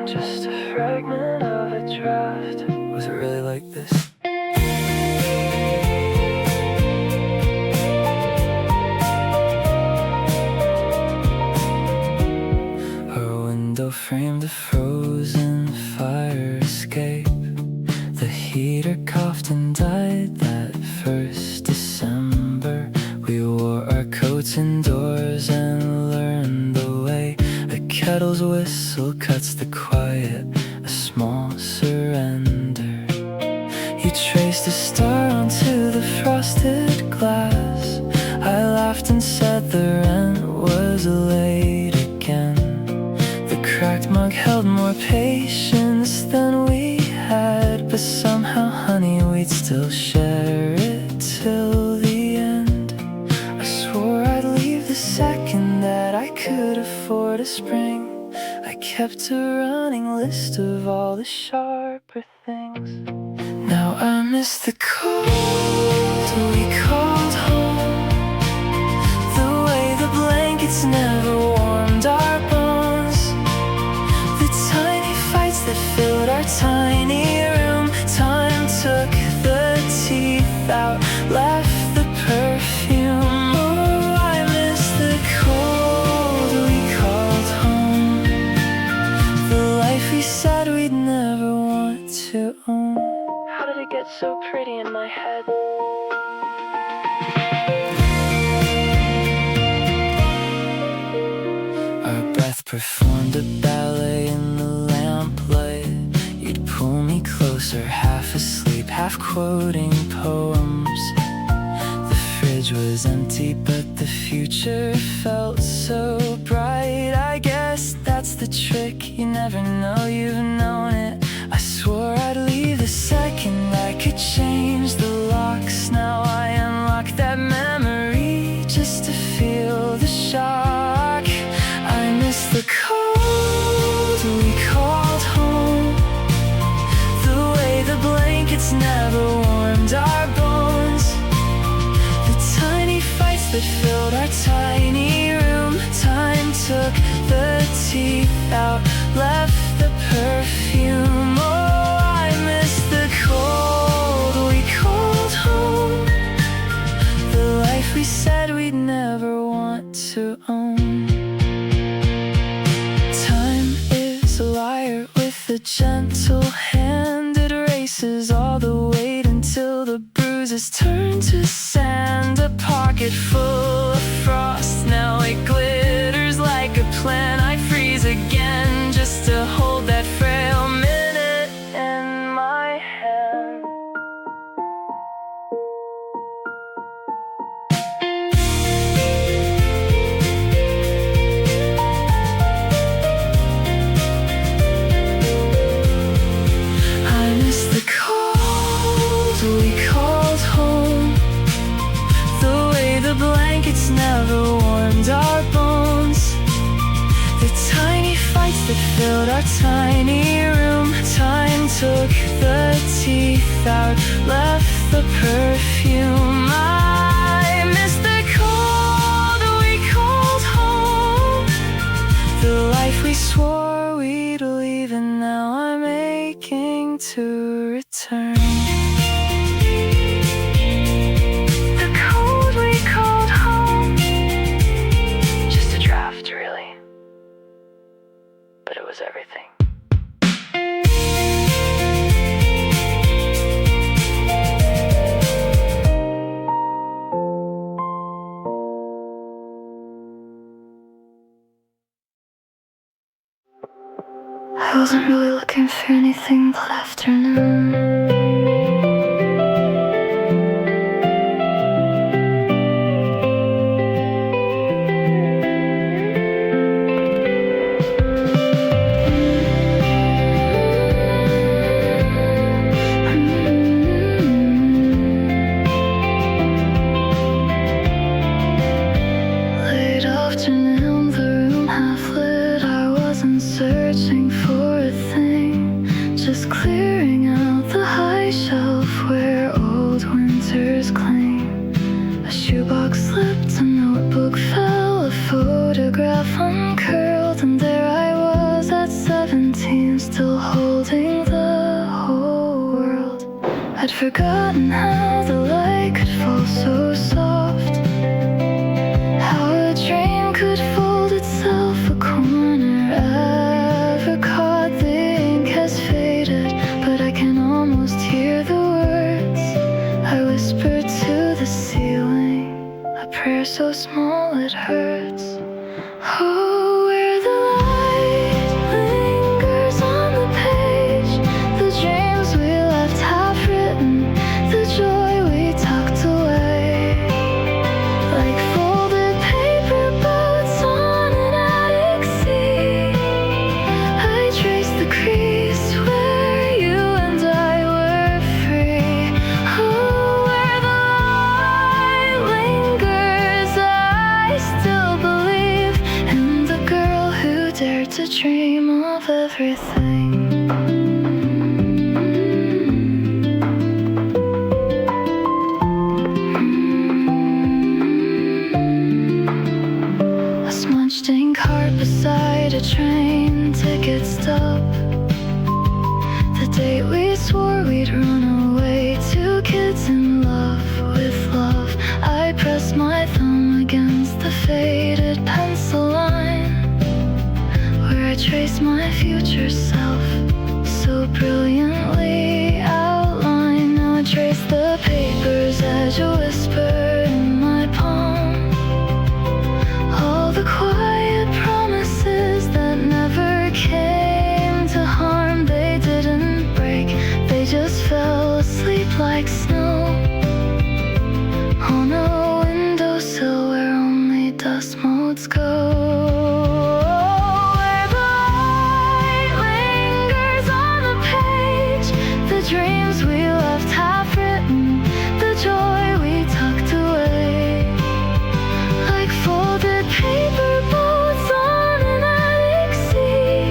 Just a fragment of a draft. Was it really like this? Our window framed a frozen fire escape. The heater coughed and died that first December. We wore our coats indoors and learned the way. A kettle's whistle cuts the quiet, a small surrender. You traced a star onto the frosted glass. I laughed and said the rent was late again. The cracked mug held more patience than we had, but somehow, honey, we'd still share it till the end. I swore I'd leave the second that I could afford a spring. I kept a running list of all the sharper things. Now I miss the cold we called home, the way the blankets never warmed our bones, the tiny fights that filled our tiny room. Time took the teeth out, left the perfume. Oh, I miss the cold we called home, the life we said we'd never want to own. How did it get so pretty in my head? Our breath performed a ballet in the lamplight. You'd pull me closer, half asleep, half quoting poems. The fridge was empty, but the future felt so bright. I guess that's the trick, you never know you've known it. I swore I'd leave the second I could change the locks. Now I unlock that memory just to feel the shock. I miss the cold we called home, the way the blankets never warmed our bones, the tiny fights that filled our tiny room. Time took the teeth out, left the perfume. Oh, I miss the cold we called home, the life we said we'd never want to own. Time is a liar with a gentle hand. It erases all the weight until the bruises turn to sand. A pocket full of frost, now it glitters like a plan. I freeze again just to hold that frail minute in my hand. I miss the cold we called home, the way the blankets never warmed our bones, the tiny fights that filled our tiny room. Time took the teeth out, left the perfume. I miss the cold we called home, the life we swore we'd leave, and now I'm aching to return. The cold we called home, just a draft, really, but it was everything. I wasn't really looking for anything that afternoon. Late afternoon, the room half lit. I wasn't searching for a thing, just clearing out the forgotten how the light could fall so soft, how a dream could fold itself a corner. Ever caught the ink has faded, but I can almost hear the words I whispered to the ceiling, a prayer so small it hurts. Oh, where the light lingers on the page, the dreams we left half written, the joy we tucked away, like folded paper boats on an attic sea. I traced the crease where you and I were free. Oh, where the light lingers, I still believe in the girl who dared to dream of everything. A smudged ink heart beside a train ticket stop, the date we swore we'd run away, two kids in love with love. I pressed my thumb against the faded pencil line, where I traced my future self, so brilliantly outlined. Now I trace the papers as a whisper in my palm, all the quiet promises that never came to harm. They didn't break, they just fell asleep like snow on a windowsill where only dust motes go. Where the light lingers on the page, the dreams we left half written, the joy we tucked away, like folded paper boats on an attic sea.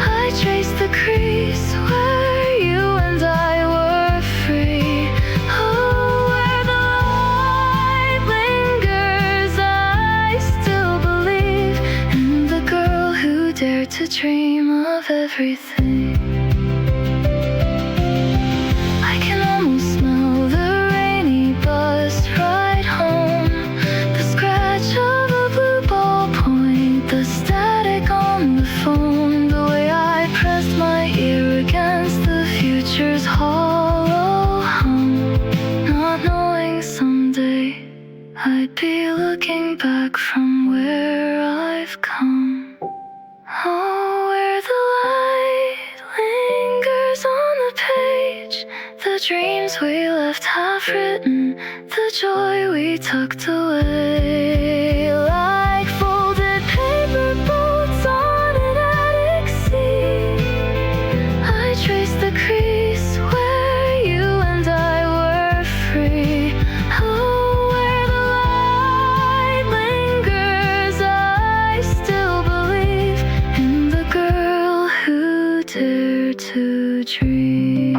I traced the crease where you and I were free. Oh, where the light lingers, I still believe in the girl who dared to dream of everything. I can almost smell the rainy bus ride home, the scratch of a blue ballpoint, the static on the phone, the way I pressed my ear against the future's hollow hum, not knowing someday I'd be looking back from where I've come. Oh, where the light lingers on the page, the dreams we left half written, the joy we tucked away, like folded paper boats on an attic sea. I traced the crease where you and I were free. Oh, where the light lingers, I still believe in the girl who dared to dream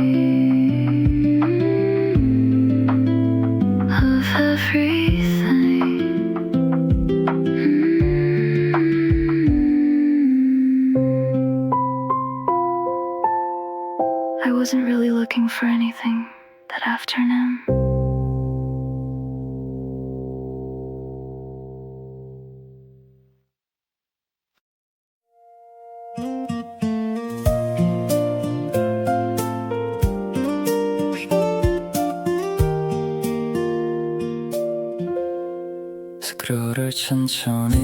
of everything. I wasn't really looking for anything that afternoon. 스크롤을 천천히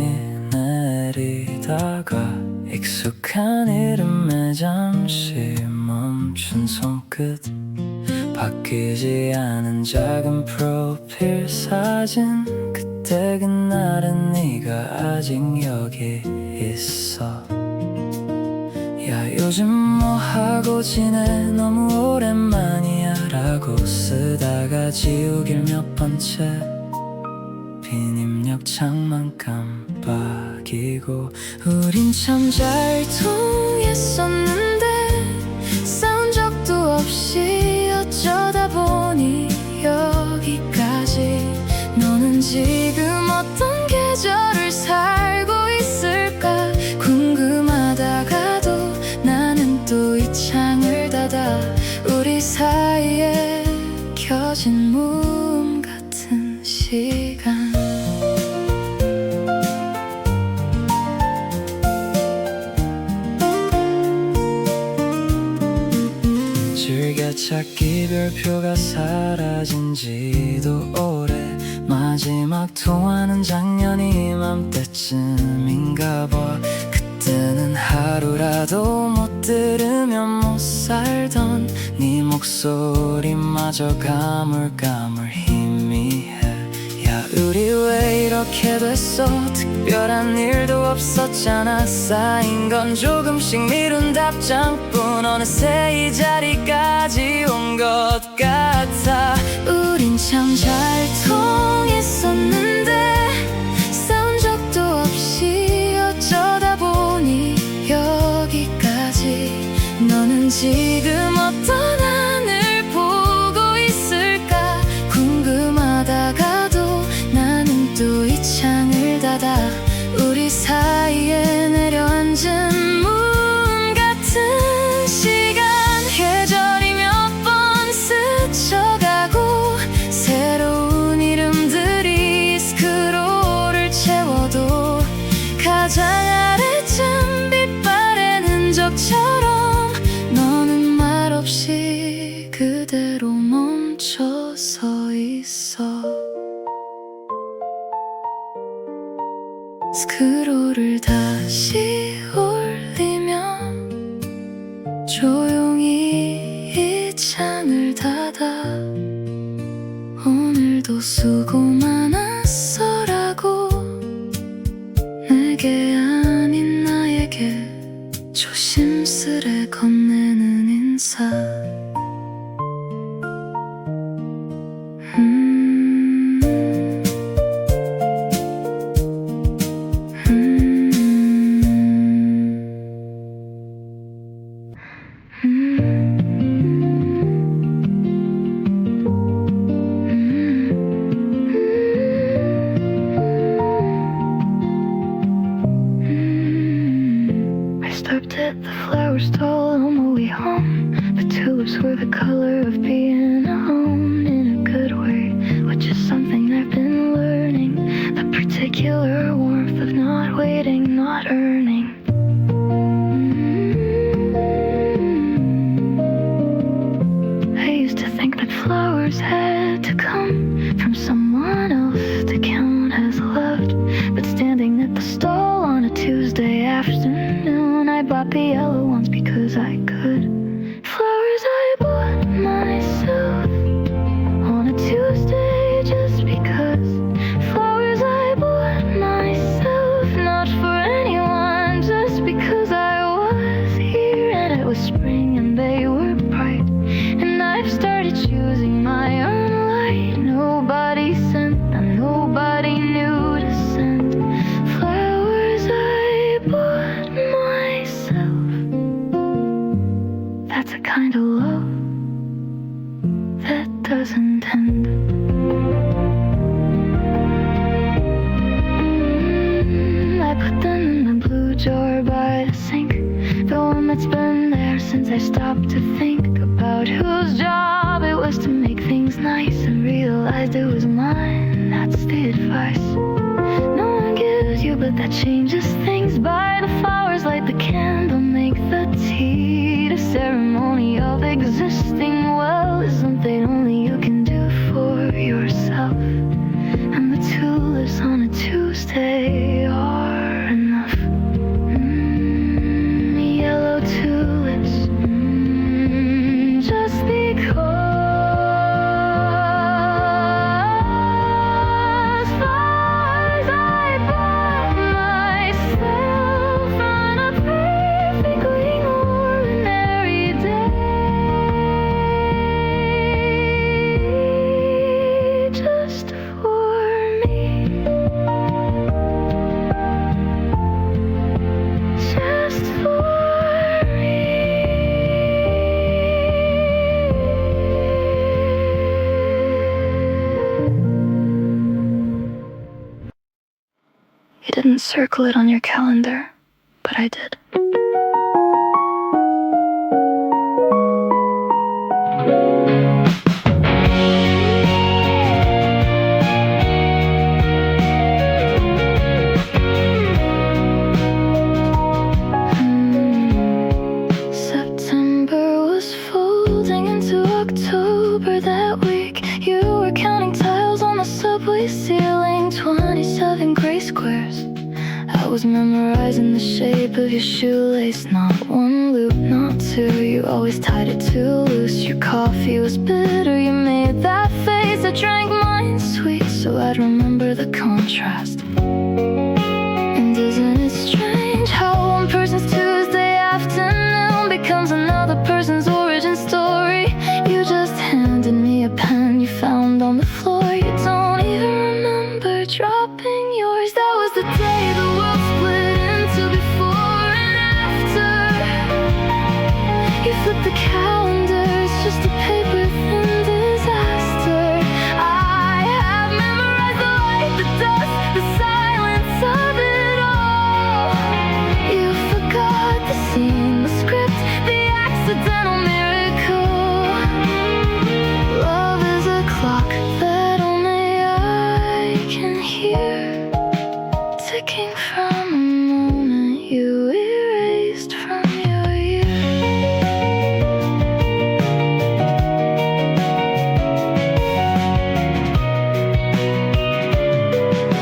내리다가 익숙한 이름에 잠시 멈춘 손끝, 바뀌지 않은 작은 프로필 사진, 그때 그날은 네가 아직 여기 있어. 야, 요즘 뭐 하고 지내, 너무 오랜만이야 라고 쓰다가 지우길 몇 번째, 빈 입력 창만 깜빡이고. 우린 참 잘 통했었는데 싸운 적도 없이 어쩌다 보니 여기까지. 너는 지금 어떤 계절을 살고 있을까 궁금하다가도 나는 또 이 창을 닫아 우리 사이에 반짝 이별표가 사라진 지도 오래 마지막 통화는 작년 이맘때쯤인가 봐. 그때는 하루라도 못 들으면 못 살던 네 목소리마저 가물가물 희미해. 야 우리 왜 이렇게 됐어. 특별한 일도 없었잖아. 쌓인 건 조금씩 미룬 답장뿐. 어느새 이 자리까지 온 것 같아. 우린 참 잘 통했었는데 싸운 적도 없이 어쩌다 보니 여기까지. 너는 지금 어떤 하늘 보고 있을까 궁금하다가도 나는 또 이 창을 닫아. 우리 사이에 내려앉은 문 같은 시간. 계절이 몇 번 스쳐가고 새로운 이름들이 스크롤을 채워도 가장 아래쯤 빛바랜 흔적처럼 너는 말없이 그대로 멈춰 서 있어. 스크롤을 다시 올리면 조용히 이 창을 닫아. 오늘도 수고 많았어 라고 내게 아닌 나에게 조심스레 건네는 인사. Stopped at the flower stall on my way home. The tulips were the color of being alone in a good way, which is something I've been learning. The particular warmth of not waiting, not earning. I used to think that flowers had to come from someone else to count as loved. But standing at the stall on a Tuesday afternoon, I bought the yellow ones because I could. Flowers I bought myself on a Tuesday just because. Flowers I bought myself, not for anyone, just because I was here and it was spring and they were bright. And I've started choosing my own light. Nobody sent them, nobody knew to send. Flowers I bought myself. That's a kind of love that doesn't end. I put them in the blue jar by the sink, the one that's been there since I stopped to think about whose job it was to make things nice, and realized it was mine. That's the advice no one gives you, but that changes things. Buy the flowers, light the candle, make the tea. The ceremony of existing well is something only you can do for yourself. And the tulips on a Tuesday are enough. Yellow tulips, just because. Flowers I bought myself on a perfectly ordinary day, just for me, just for me. You didn't circle it on your calendar, but I did. September was folding into a was memorizing the shape of your shoelace. Not one loop, not two, you always tied it too loose. Your coffee was bitter, you made that face. I drank mine sweet, so I'd remember the contrast. And isn't it strange how one person's Tuesday afternoon becomes another person's origin story? You just handed me a pen you found on the floor. You don't even remember dropping yours. That was the day the world split into before and after. You flipped the calendars, just a paper-thin disaster. I have memorized the light, the dust, the silence of it all. You forgot the scene, the script, the accidental miracle. Love is a clock that only I can hear, ticking from a moment you erased from your year.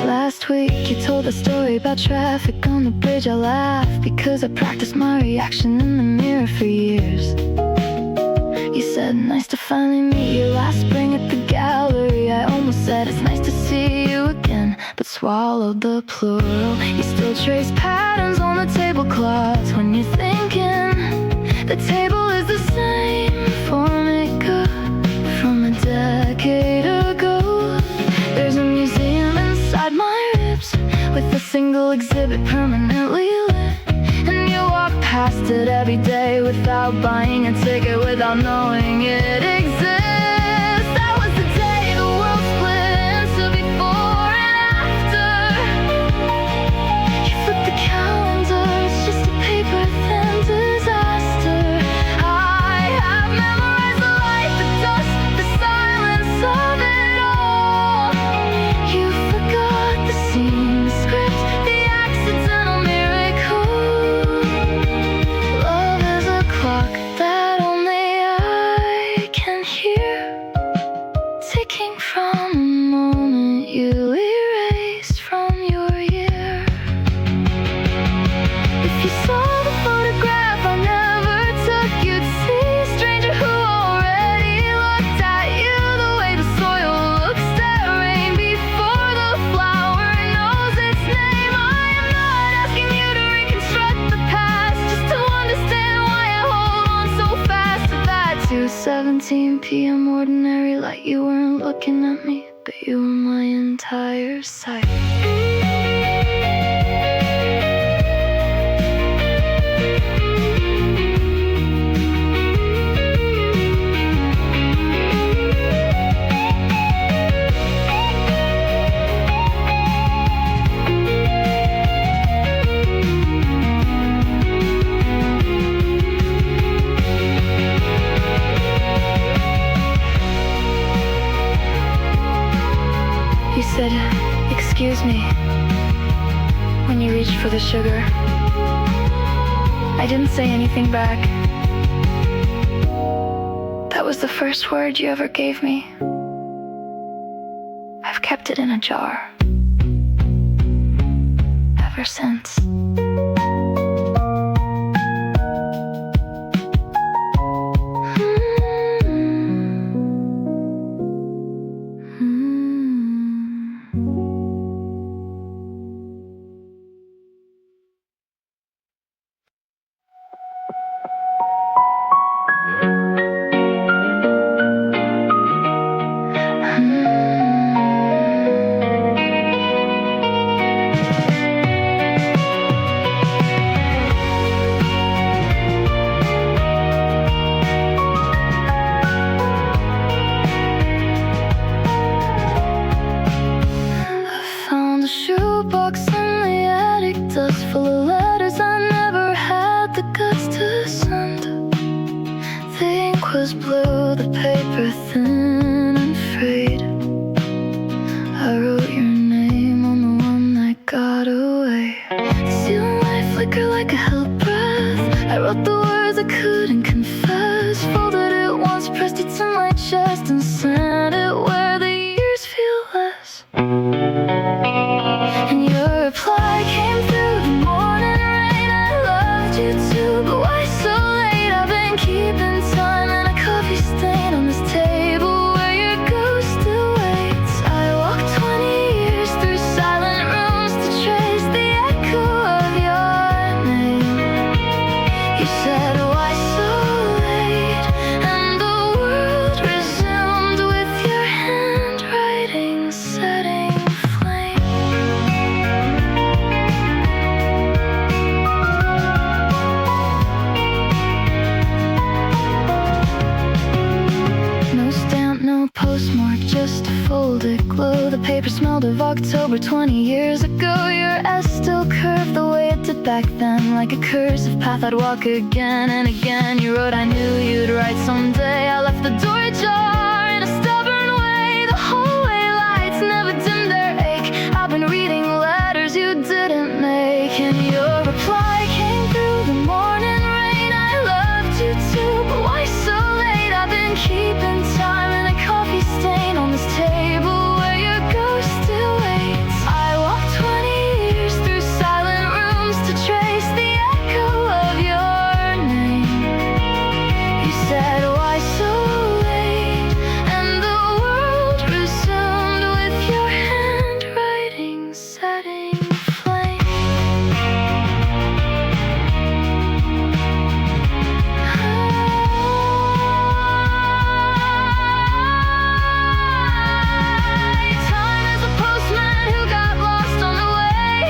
Last week you told a story about traffic on the bridge. I laughed because I practiced my reaction in the mirror for years. You said, nice to finally meet you last spring at the gallery. I almost said, it's nice to see you again, but swallowed the plural. You still trace patterns on the tablecloths when you're thinking the table is the same formica from a decade ago. There's a museum inside my ribs with a single exhibit permanently lit, and you walk past it every day without buying a ticket, without knowing it exists. That was the day the world split into before and after. You flipped the calendar, it's just a paper-thin disaster. I have memorized the light, the dust, the silence of it all. You forgot the scene, the script, the accidental miracle. Love is a clock that only I can hear, ticking from a moment you erased from your year. If you saw the photograph I never took, you'd see a stranger who already looked at you the way the soil looks at rain before the flower knows its name. I am not asking you to reconstruct the past, just to understand why I hold on so fast to that 2:17 p.m. ordinary light. You weren't looking at me, but you were my entire sight. You said, excuse me, when you reached for the sugar. I didn't say anything back. That was the first word you ever gave me. I've kept it in a jar ever since. Shoebox in the attic, dust full of letters I never had the guts to send. The ink was blue, the paper thin and frayed. I wrote your name on the one that got away. The ceiling light flickered like a held breath. I wrote the words I couldn't confess, folded it once, pressed it to my chest, and sent it where the years feel less. And your reply came through October 20 years ago. Your S still curved the way it did back then, like a cursive path I'd walk again and again. You wrote I knew you'd write someday. I left the door ajar in a stubborn way. The hallway lights never dimmed their ache. I've been reading letters you didn't make, and your reply came through the morning rain. I loved you too, but why so late? I've been keeping time in a coffee stain on this table where your ghost still waits. I walked 20 years through silent rooms to trace the echo of your name. You said, why so late? And the world resumed with your handwriting setting flame. Time is a postman who got lost on the way,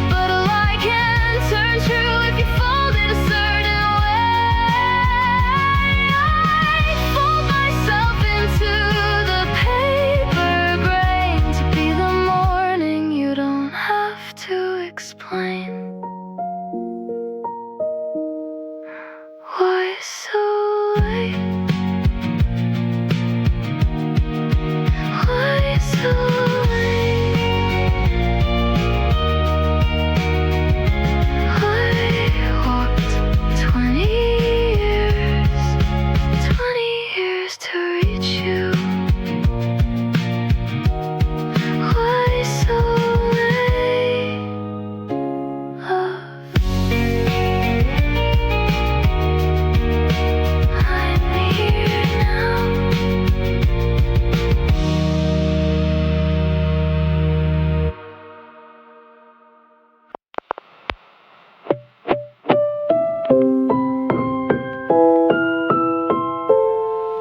but a lie can turn true if you fold it a certain way. I fold myself into the paper brain to be the morning you don't have to explain. Why so late? Why so late? I walked 20 years to reach you. Why so late, love? I'm here now.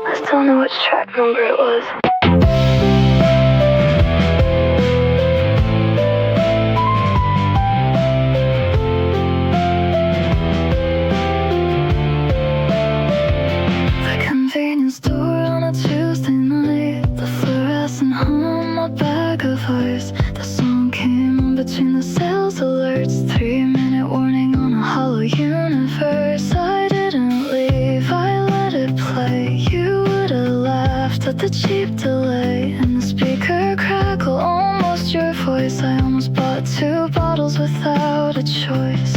I still know which track number it was. The convenience store on a Tuesday night, the fluorescent hum, a bag of ice. The song came on between the sales alerts, 3-minute warning on a hollow universe. I didn't leave, I let it play. You would've laughed at the cheap delay, and the speaker crackle, almost your voice. I almost bought 2 bottles without a choice.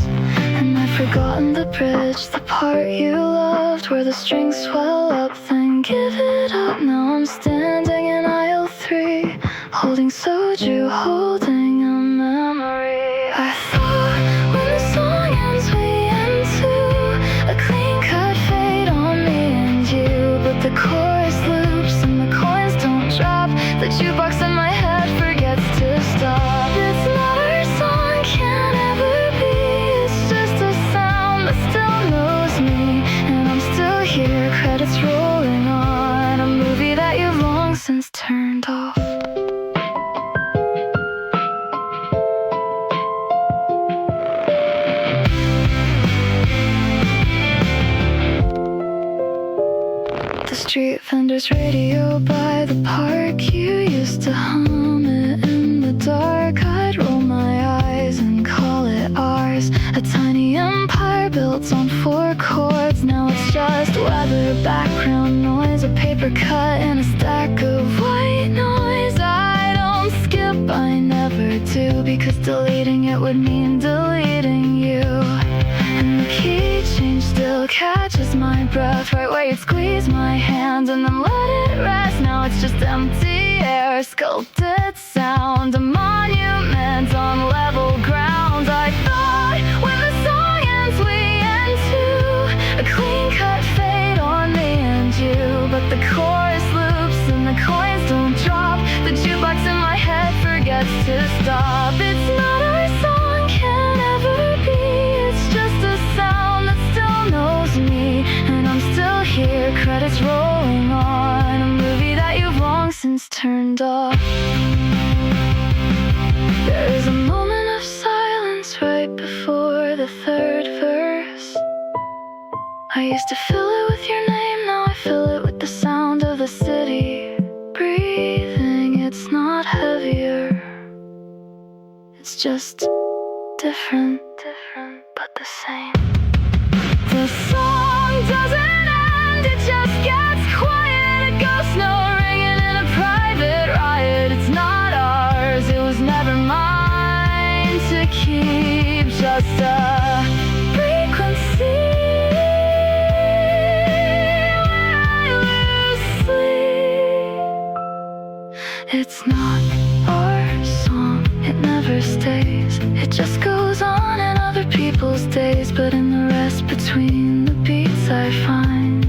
And I've forgotten the bridge, the part you loved, where the strings swell up, then give it up. Now I'm standing in aisle 3, holding soju, holding a memory. I thought when the song ends we end too, a clean cut fade on me and you. But the chorus loops and the coins don't drop. The jukebox in my head forgets to stop. It's not our song, can't ever be. It's just a sound that still knows me, and I'm still here, credits rolling on a movie that you've long since turned off. The street vendor's radio by the park, you used to hum it in the dark. I'd roll my eyes and call it ours, a tiny empire built on 4 chords. Now it's just weather, background noise, a paper cut, and a stack of white noise. I don't skip, I never do, because deleting it would mean deleting you. And the key change still catches my breath, right where you'd squeeze my hand and then let it rest. Now it's just empty air, sculpted sound, a monument on level ground. I thought when the song ends we end too, a clean cut fade on me and you. But the chorus loops and the coins don't drop. The jukebox in my head forgets to stop. It's not our song, can't ever be. It's just a sound that still knows me, and I'm still here, credits rolling on a movie that you've long since turned off. There is a moment of silence right before the 3rd verse. I used to fill it with your name, now I fill it with the sound of the city breathing. It's not heavier, It's just different, but the same. The song doesn't end, it just gets quiet. A ghost note ringing in a private riot. It's not ours, it was never mine to keep. Just a frequency when I lose sleep. It's not our song, it never stays. It just goes on in other people's days, but in the rest between the beats I find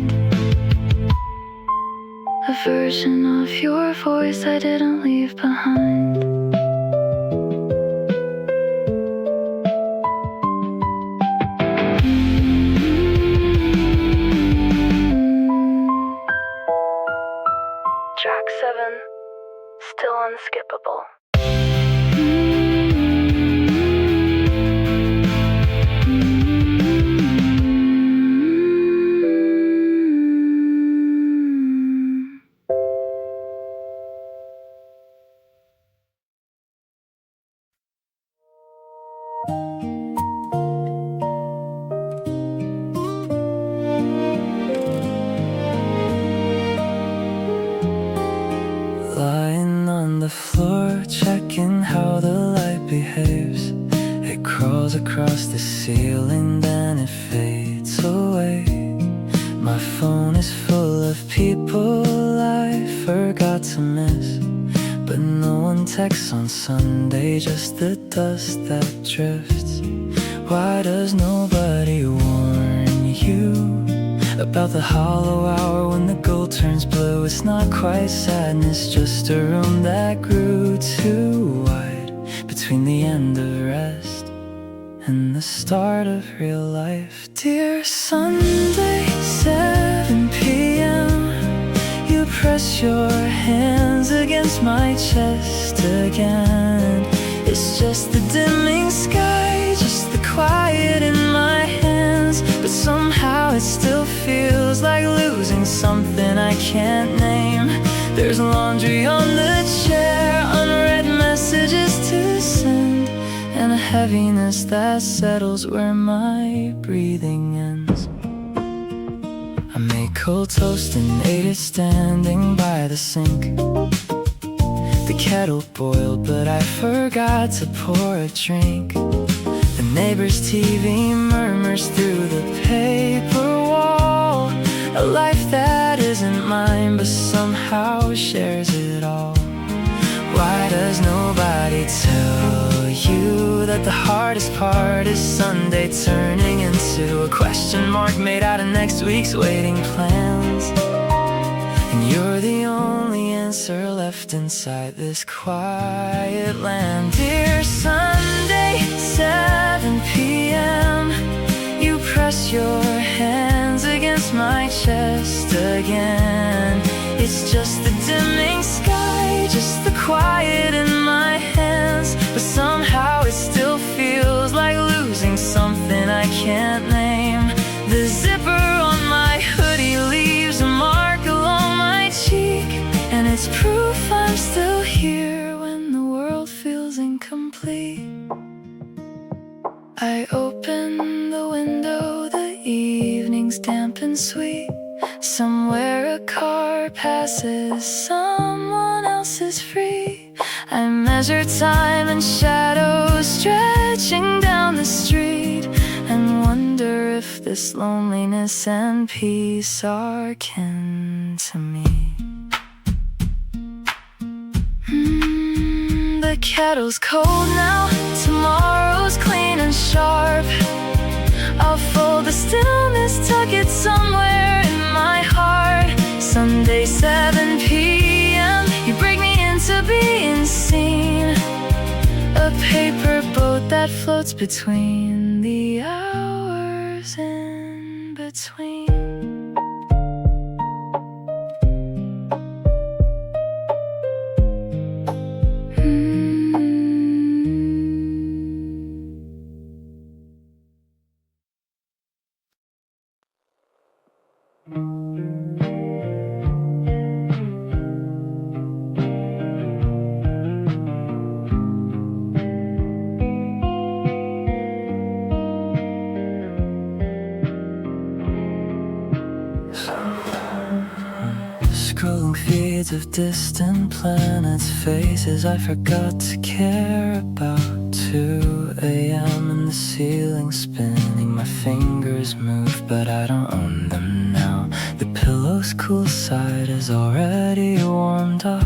a version of your voice I didn't leave behind. Track 7, still unskippable. Lying on the floor, checking how the light behaves. It crawls across the ceiling, then it fades away. My phone is full of people I forgot to miss, but no one texts on Sunday, just the dust that drifts. Why does nobody warn you about the hollow hour when the gold turns blue? It's not quite sadness, just a room that grew too wide between the end of rest and the start of real life. Dear Sunday, 7 p.m. You press your hands against my chest again. It's just the dimming sky, just the quiet in my hands, but somehow it still feels like losing something I can't name. There's laundry on the chair, unread messages to send, and a heaviness that settles where my breathing ends. I made cold toast and ate it standing by the sink. The kettle boiled, but I forgot to pour a drink. The neighbor's TV murmurs through the paper wall. A life that isn't mine, but somehow shares it all. Why does nobody tell you that the hardest part is Sunday turning into a question mark made out of next week's waiting plans? And you're the only answer left inside this quiet land. Dear Sunday, 7 p.m. You press your hands against my chest again. It's just the dimming sky, just the quiet in my hands, but somehow it still feels like losing something I can't name. The zipper on my hoodie leaves a mark along my cheek, and it's proof I'm still here when the world feels incomplete. I open the window, the evening's damp and sweet. Somewhere a car passes, someone else is free. I measure time and shadows stretching down the street, and wonder if this loneliness and peace are kin to me. The kettle's cold now, tomorrow's clean and sharp. I'll fold the stillness, tuck it somewhere in my heart. Sunday, 7 p.m. You break me into being seen. A paper boat that floats between the hours in between. shades of distant planets, faces I forgot to care about. 2 a.m. and the ceiling spinning, my fingers move but I don't own them now. The pillow's cool side is already warmed up,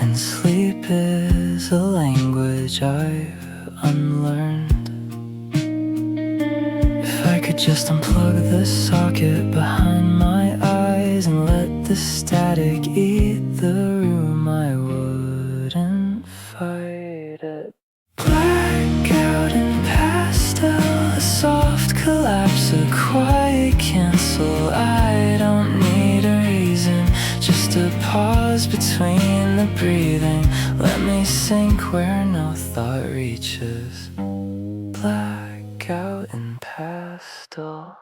and sleep is a language I've unlearned. If I could just unplug the socket behind my eyes and let the static eat the room, I wouldn't fight it. Blackout and pastel, a soft collapse, a quiet cancel. I don't need a reason, just a pause between the breathing. Let me sink where no thought reaches. Blackout and pastel.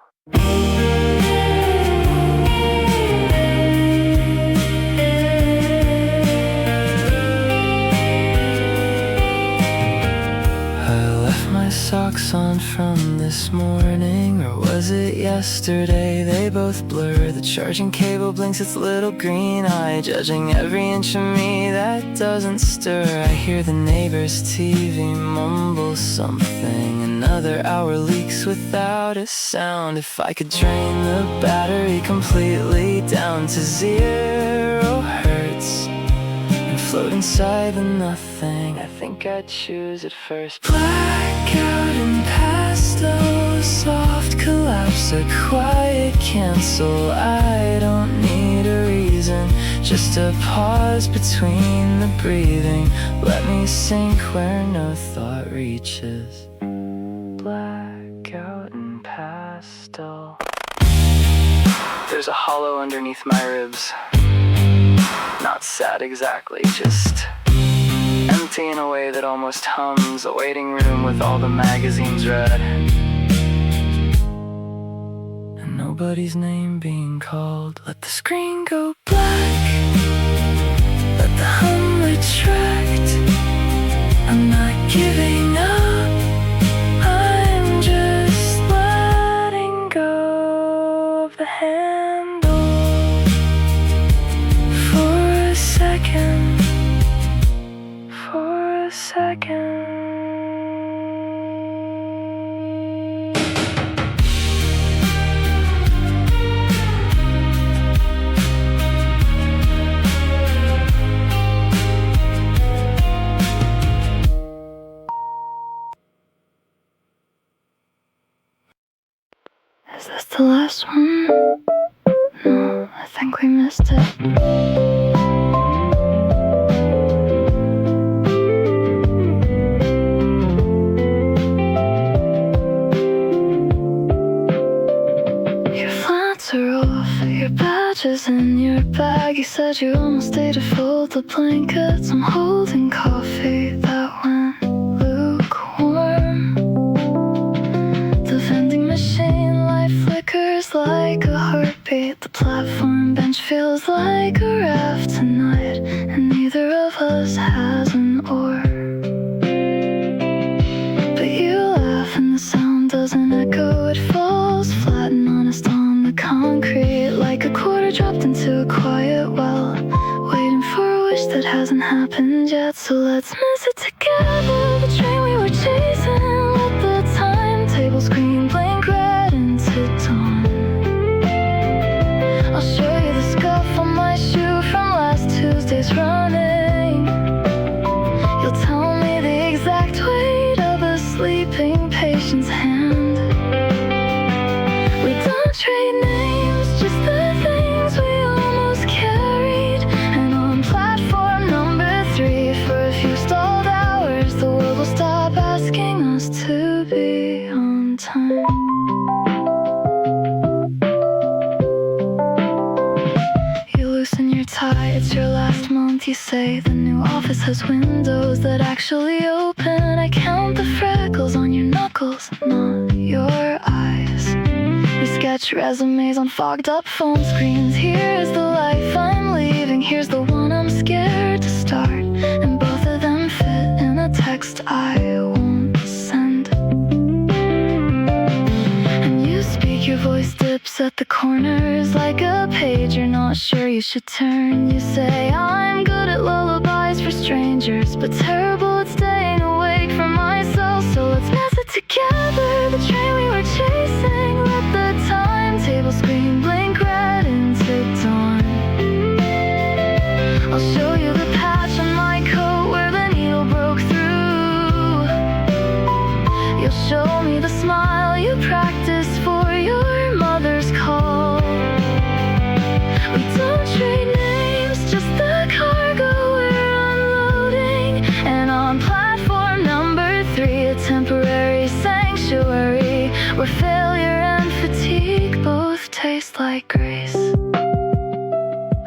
Socks on from this morning, or was it yesterday? They both blur. The charging cable blinks its little green eye, judging every inch of me that doesn't stir. I hear the neighbor's TV mumble something. Another hour leaks without a sound. If I could drain the battery completely down to 0 hertz and float inside the nothing, I think I'd choose it first. Blackout and pastel, soft collapse, a quiet cancel. I don't need a reason, just a pause between the breathing. Let me sink where no thought reaches. Blackout and pastel. There's a hollow underneath my ribs. Not sad exactly, just empty in a way that almost hums. A waiting room with all the magazines read, and nobody's name being called. Let the screen go black, let the hum retract. I'm not giving up, I'm just letting go of the handle for a second. For a second. Is this the last one? No, I think we missed it. Your badges in your bag. You said you almost stayed to fold the blankets. I'm holding coffee that went lukewarm. The vending machine light flickers like a heartbeat. The platform bench feels like a raft tonight, and neither of us has an oar. But you laugh and the sound doesn't echo. It falls flat and honest on the concrete, like a quarter dropped into a quiet well, waiting for a wish that hasn't happened yet. So let's miss it together, the train we were chasing. Let the timetable screen blink red into dawn. I'll show you the scuff on my shoe from last Tuesday's running. You'll tell me the exact weight of a sleeping patient's hand. We don't trade names, just the things we almost carried. And on platform number 3, for a few stalled hours, the world will stop asking us to be on time. You loosen your tie, it's your last month. You say the new office has windows that actually open. I count the freckles on your knuckles, not your eyes. We sketch resumes on fogged up phone screens. Here's the life I'm leaving, here's the one I'm scared to start. And both of them fit in a text I won't send. And you speak, your voice dips at the corners like a page you're not sure you should turn. You say I'm good at lullabies for strangers, but terrible at staying awake for myself. So let's mess it together. The train we were chasing, let the timetable screen blink red into dawn. I'll show you the patch on my coat where the needle broke through. You'll show me the smile you practiced for your mother's call. We don't trade names, just the cargo we're unloading. And on platform number 3, a temporary sanctuary where failure and fatigue both taste like grace.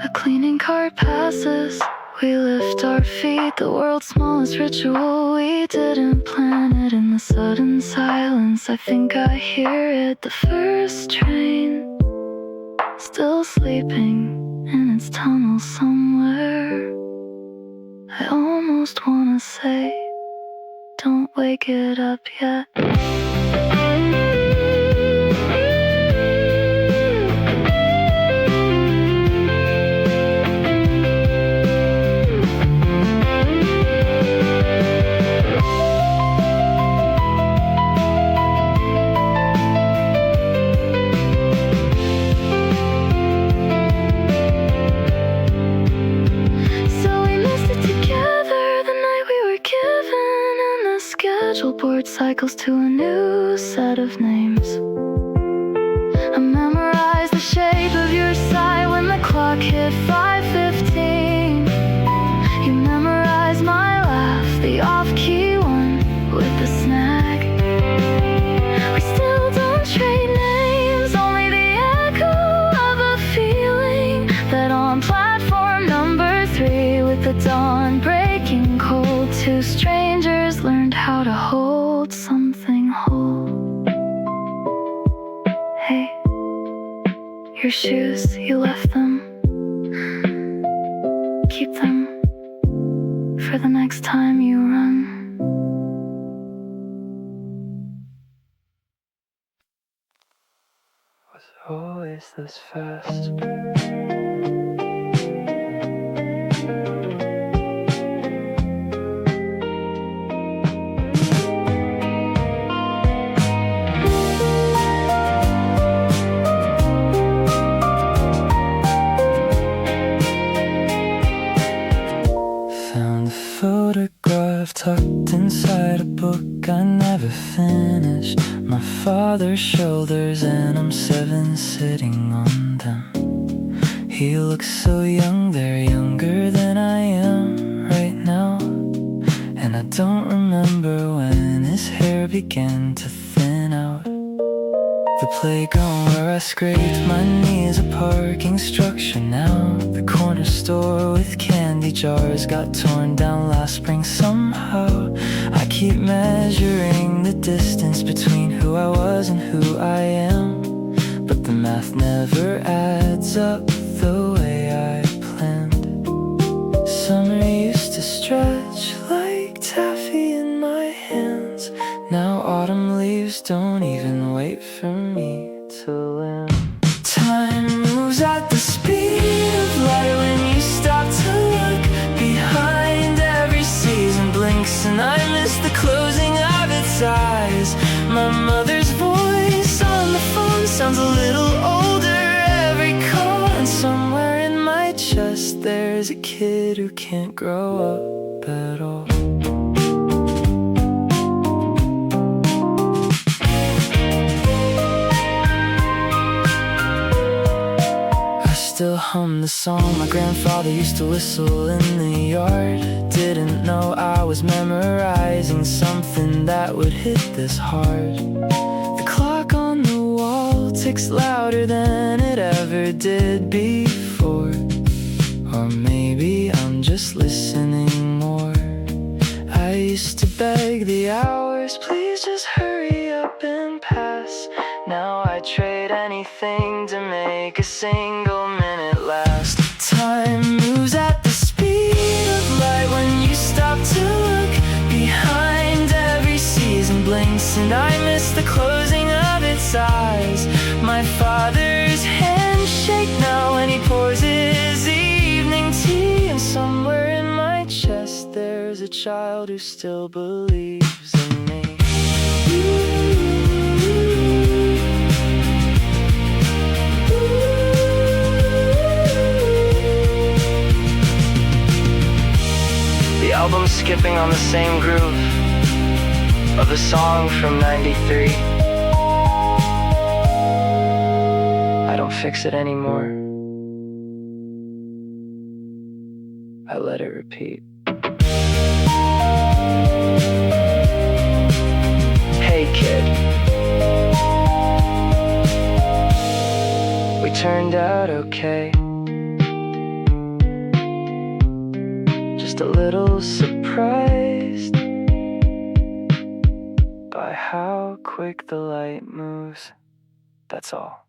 A cleaning cart passes, we lift our feet. The world's smallest ritual, we didn't plan it. In the sudden silence, I think I hear it. The first train, still sleeping in its tunnel somewhere. I almost wanna say, don't wake it up yet. Board cycles to a new set of names. I memorized the shape of your sigh when the clock hit 5:15. You memorized my laugh, the off-key one with the snag. We still don't trade names, only the echo of a feeling that on platform number 3, with the dawn breaking cold, 2 strangers learned how to hold something whole. Hey, your shoes, you left them. Keep them for the next time you run. Was always this fast. Photograph tucked inside a book I never finished. My father's shoulders and I'm 7 sitting on them. He looks so young, they're younger than I am right now. And I don't remember when his hair began to thin out. The playground where I scraped my knees, a parking structure now. The corner store with candy jars got torn down last spring somehow. I keep measuring the distance between who I was and who I am, but the math never adds up the way I planned. Summer used to stretch like taffy in my hands. Now autumn leaves don't even wait for me to land. Time moves at the speed of light when you stop to look behind. Every season blinks and I miss the closing of its eyes. My mother's voice on the phone sounds a little older every call. And somewhere in my chest there's a kid who can't grow up at all. Still hum the song my grandfather used to whistle in the yard. Didn't know I was memorizing something that would hit this hard. The clock on the wall ticks louder than it ever did before. Or maybe I'm just listening more. I used to beg the hours, please just hurry up and pass. Now I trade anything to make a single minute last. Time moves at the speed of light when you stop to look behind. Every season blinks and I miss the closing of its eyes. My father's handshake now when he pours his child who still believes in me. The album's skipping on the same groove of a song from '93. I don't fix it anymore. I let it repeat. Hey kid, we turned out okay. Just a little surprised by how quick the light moves. That's all.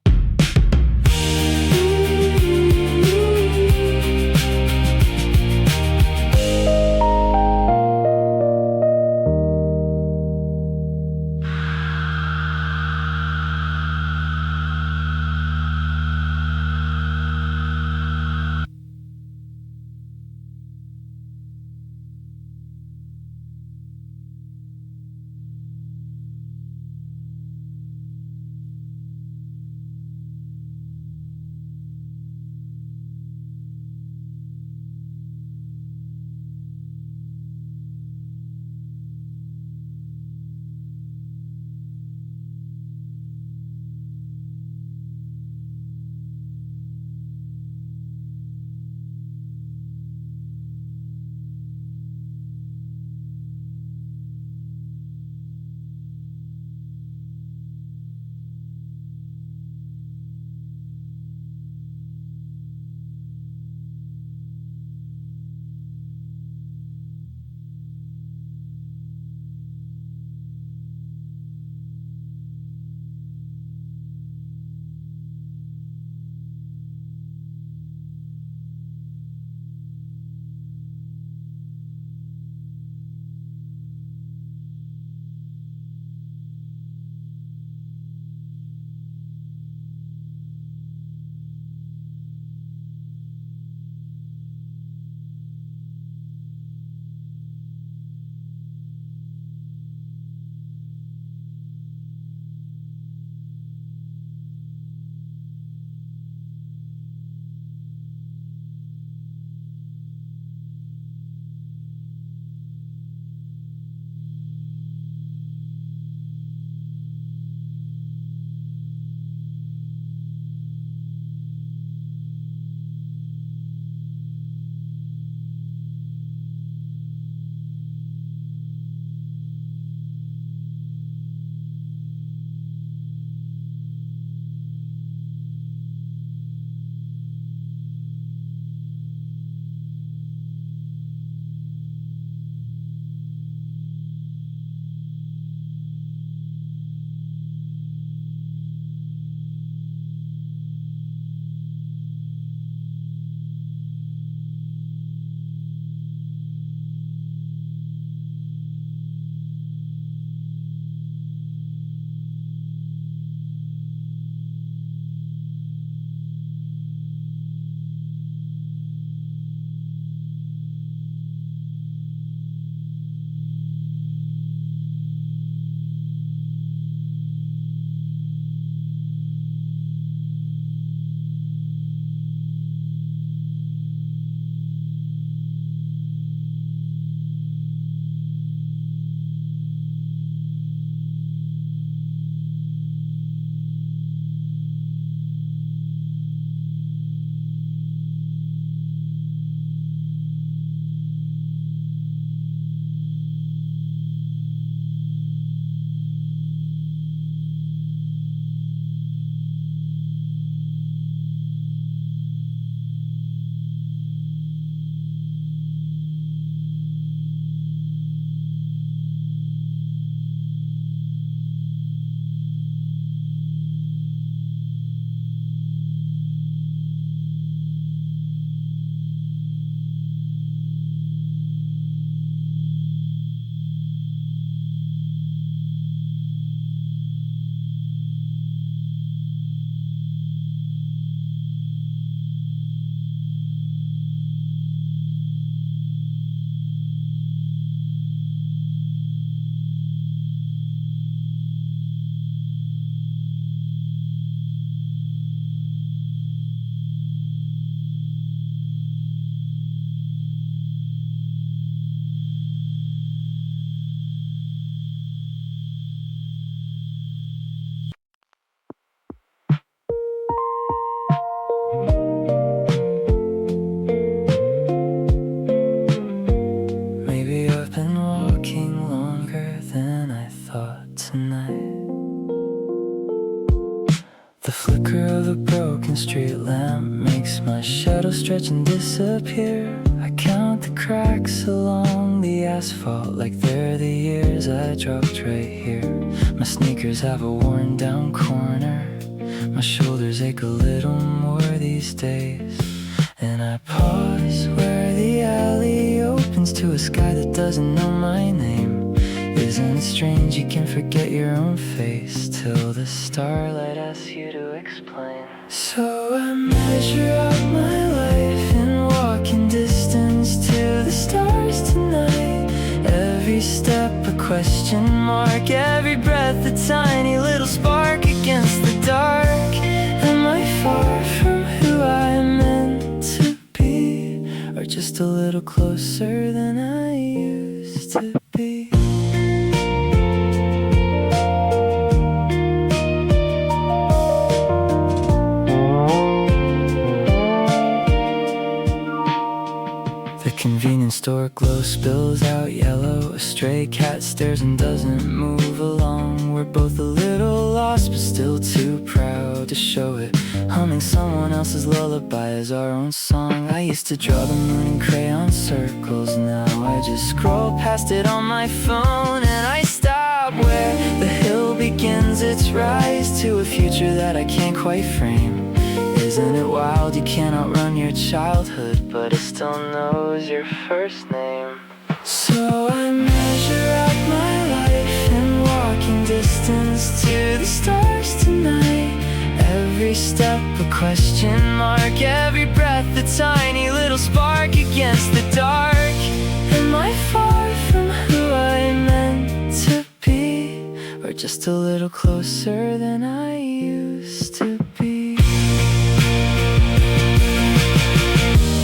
The flicker of a broken street lamp makes my shadow stretch and disappear. I count the cracks along the asphalt like they're the years I dropped right here. My sneakers have a worn down corner. My shoulders ache a little more these days. And I pause where the alley opens to a sky that doesn't know my name. Isn't it strange you can forget your own face till the starlight asks you to explain? So I measure out my life in walking distance to the stars tonight. Every step a question mark, every breath a tiny little spark against the dark. Am I far from who I'm meant to be, or just a little closer than I used to be? The convenience store glow spills out yellow. A stray cat stares and doesn't move along. We're both a little lost but still too proud to show it. Humming someone else's lullaby as our own song. I used to draw the moon in crayon circles. Now I just scroll past it on my phone. And I stop where the hill begins its rise to a future that I can't quite frame. Isn't it wild you can't outrun your childhood, but it still knows your first name? So I measure out my life in walking distance to the stars tonight. Every step a question mark, every breath a tiny little spark against the dark. Am I far from who I meant to be, or just a little closer than I used to be?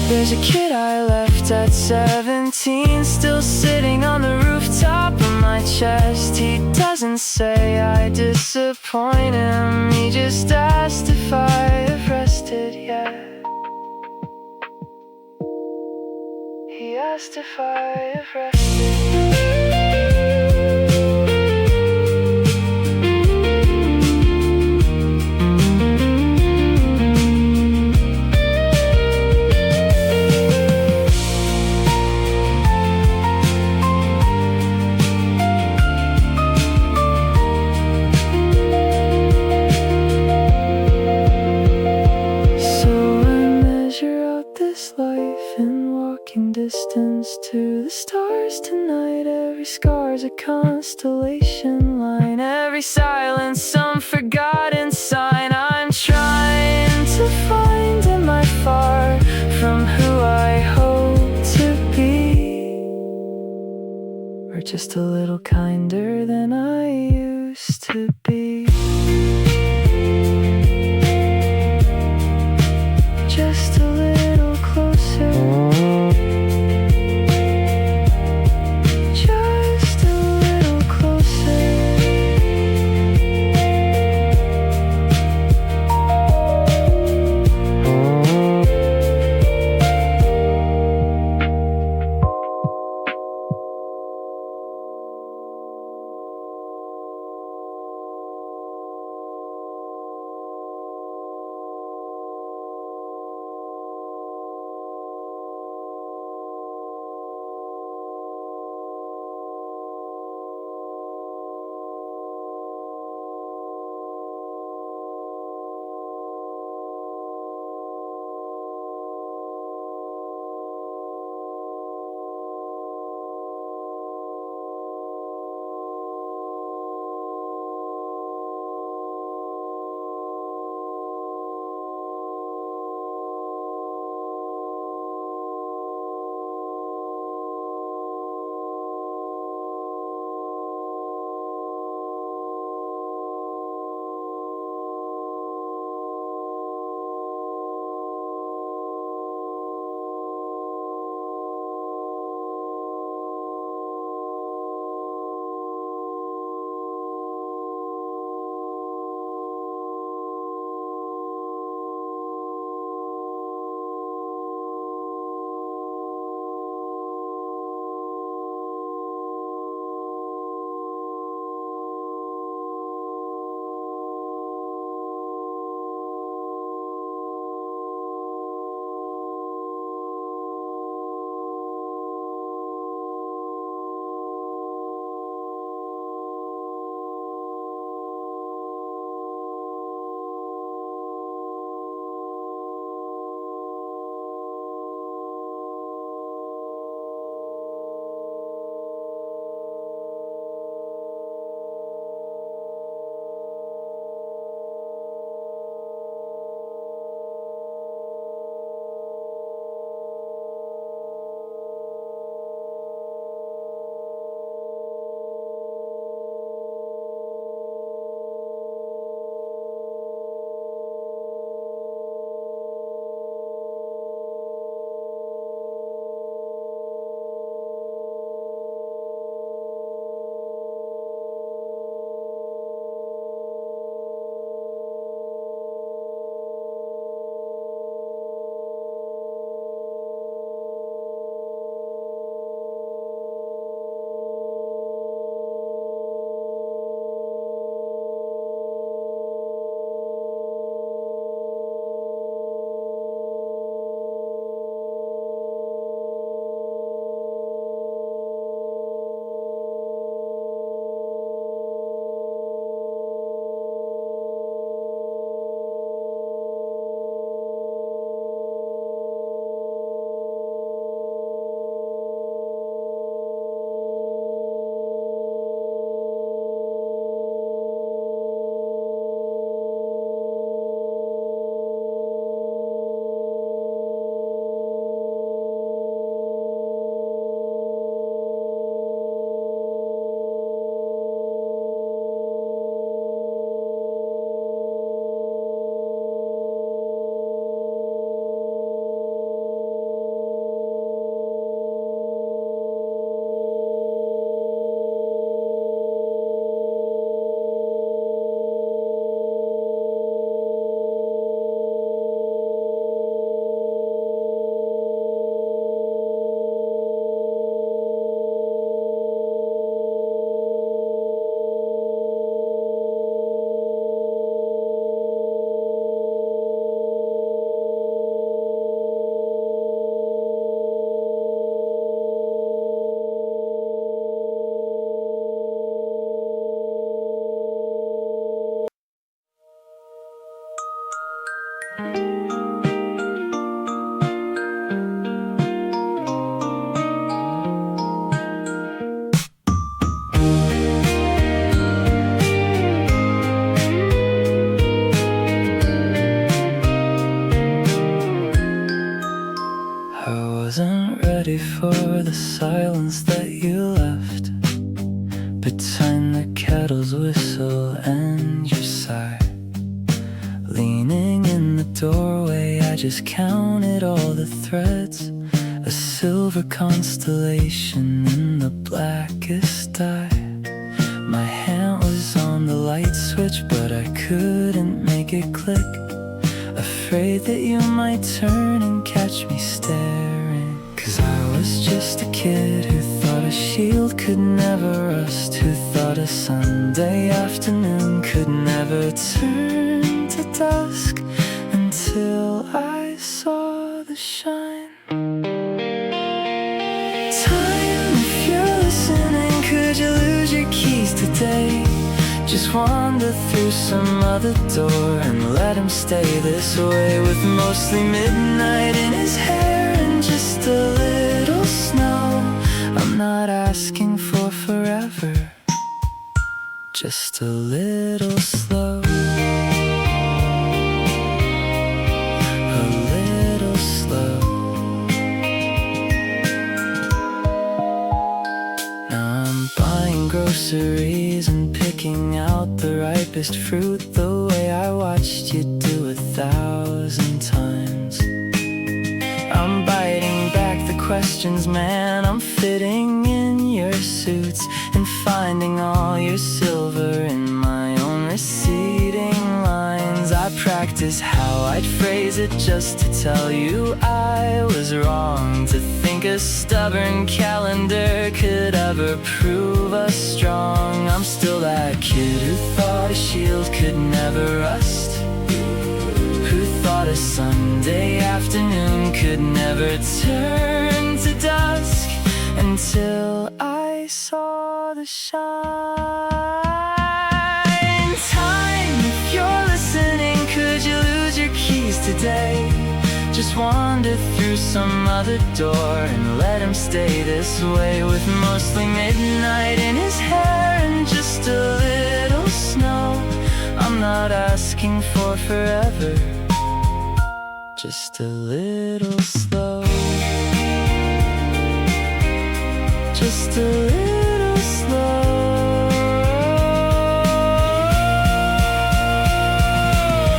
There's a kid I left at 17, still sitting on the rooftop of my chest. He doesn't say I disappoint him, he just asked if I have rested yet. He asked if I have rested. Distance to the stars tonight. Every scar's a constellation line. Every silence some forgotten sign. I'm trying to find, am I far from who I hope to be, or just a little kinder than I used to be? Just a little closer. the silence that you left between the kettle's whistle and your sigh. Leaning in the doorway, I just counted all the threads, a silver constellation in the blackest dye. My hand was on the light switch, but I couldn't make it click, afraid that you might turn and catch me staring. 'Cause I was just a kid who thought a shield could never rust, who thought a Sunday afternoon could never turn to dusk, until I saw the shine. Time, if you're listening, could you lose your keys today? Just wander through some other door and let him stay this way, with mostly midnight in his hair and just a little snow. I'm not asking for forever, just a little slow. A little slow. Now I'm buying groceries and picking out the ripest fruit, the way I watched you do 1,000 times. I'm biting back the questions, man. I'm fitting in your suits and finding all your silver in my own receding lines. I practice how I'd phrase it just to tell you I was wrong, to think a stubborn calendar could ever prove us strong. I'm still that kid who thought a shield could never rust, who thought a Sunday afternoon could never turn to dusk, until I saw the shine. Time, if you're listening, could you lose your keys today? Just wander through some other door and let him stay this way, with mostly midnight in his hair and just a little snow. I'm not asking for forever, just a little slow. Just a little slow.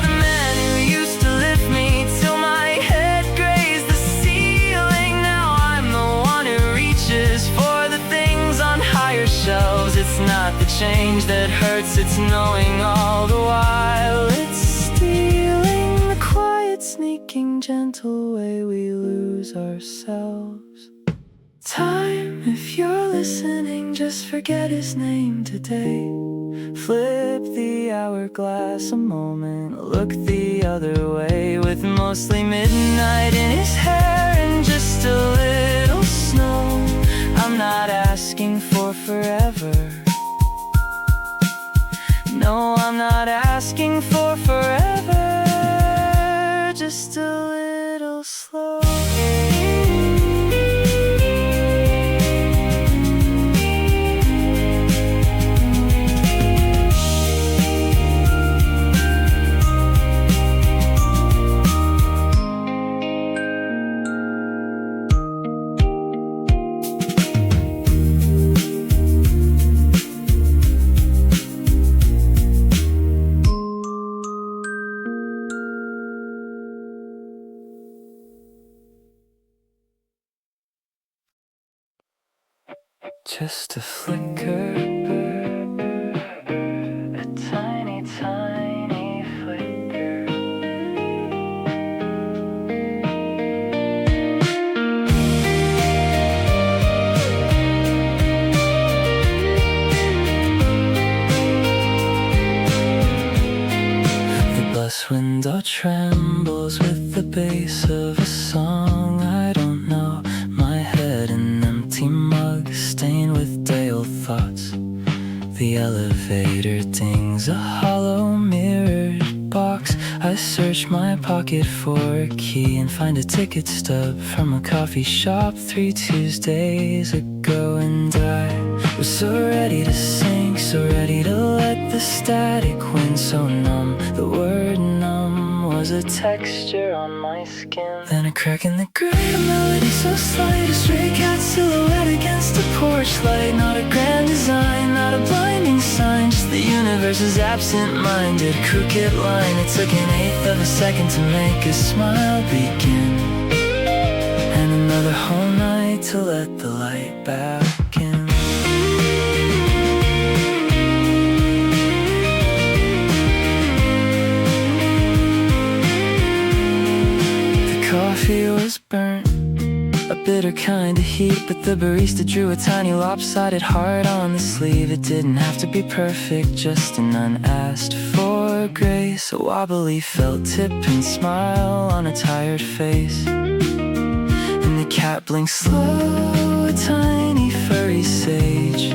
The man who used to lift me till my head grazed the ceiling, now I'm the one who reaches for the things on higher shelves. It's not the change that hurts, it's knowing all the while it's stealing the quiet, sneaking, gentle way we lose ourselves. Time, if you're listening, just forget his name today. Flip the hourglass a moment, look the other way, with mostly midnight in his hair and just a little snow. I'm not asking for forever. No, I'm not asking for forever, just a little slow. Just a flicker, a tiny, tiny flicker. The bus window trembles with the bass of a song I don't know. My head an empty mug stained with day-old thoughts. The elevator dings a hollow mirrored box. I search my pocket for a key and find a ticket stub from a coffee shop 3 Tuesdays ago. And I was so ready to sing, so ready to let the static win. So numb, the word numb was was a texture on my skin. Then a crack in the gray, a melody so slight, a stray cat silhouette against a porch light. Not a grand design, not a blinding sign, just the universe's absent-minded crooked line. It took an eighth of a second to make a smile begin, and another whole night to let the light back in. Coffee was burnt, a bitter kind of heat, but the barista drew a tiny lopsided heart on the sleeve. It didn't have to be perfect, just an unasked for grace, a wobbly felt tip and smile on a tired face. And the cat blinked slow, a tiny furry sage,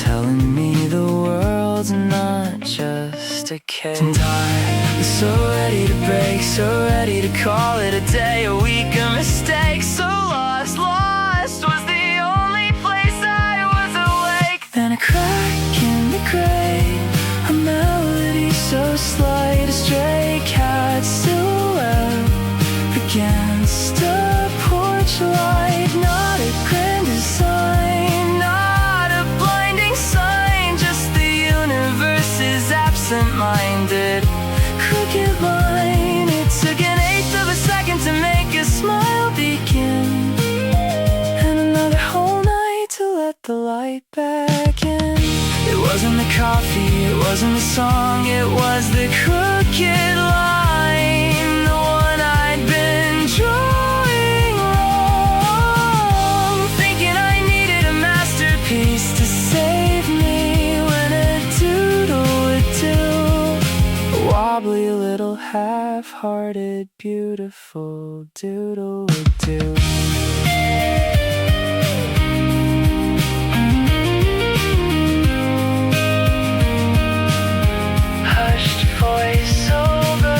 telling me the world's not just a cage. And I was so ready to break, so ready to call it a day, a week, a mistake. So lost, lost was the only place I was awake. Then a crack in the gray, a melody so slight, a stray cat silhouette against a porch light. Not a grand design, not a blinding sign, just the universe's absent-minded crooked line. It took an eighth of a second to make a smile begin, and another whole night to let the light back in. It wasn't the coffee, it wasn't the song, it was the crooked line, the one I'd been drawing wrong, thinking I needed a masterpiece to save me when a doodle would do. A wobbly little half-hearted beautiful doodle would do. Hushed voice over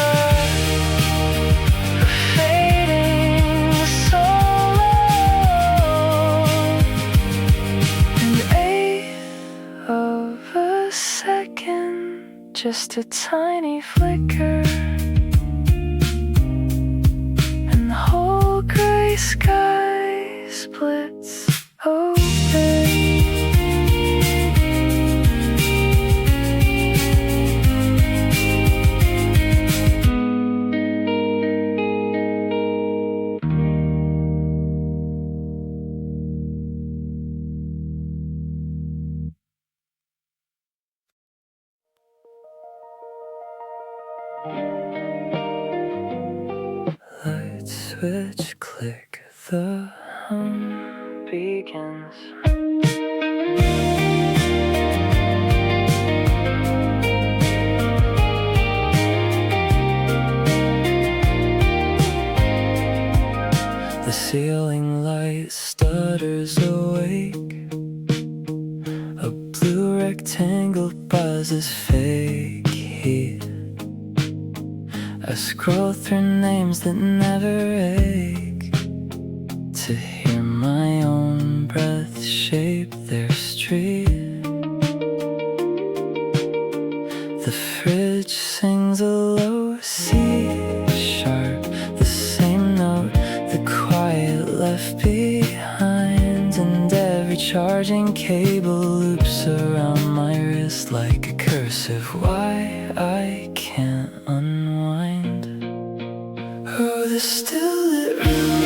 a fading solo, an eighth of a second, just a tiny flicker, and the whole gray sky splits open. Light switch click, the hum begins. The ceiling light stutters awake, a blue rectangle buzzes fake heat. I scroll through names that never ache, to hear my own breath shape their street. The fridge sings a low C sharp, the same note the quiet left behind. And every charging cable loops around my wrist like a cursive why I can't unwind. Oh, the still lit room,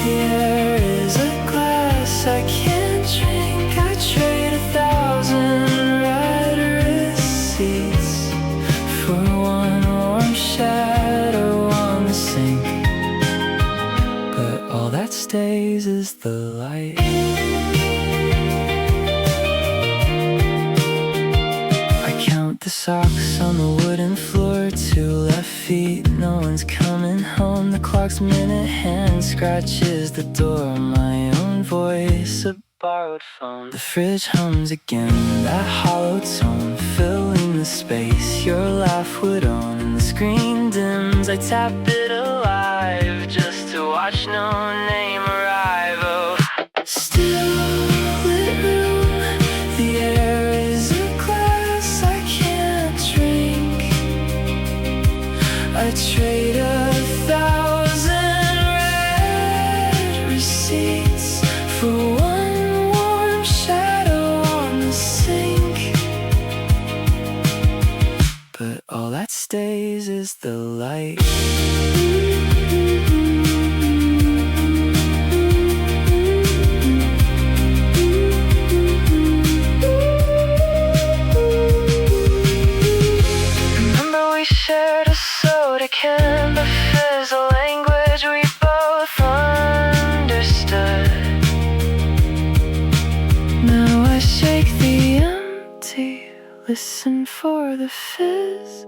the air is a glass I can't drink. I trade 1,000 red receipts for one warm shadow on the sink, but all that stays is the light. I count the socks on the wooden floor, 2 left feet, no one's coming home. The clock's minute hand scratches the door, my own voice, a borrowed phone. The fridge hums again, that hollow tone filling the space your laugh would own. And the screen dims, I tap it alive just to watch no name arrive. Oh, still lit room, the air is a glass I can't drink. I trade is the light. Remember we shared a soda can, the fizz, a language we both understood. Now I shake the empty, listen for the fizz.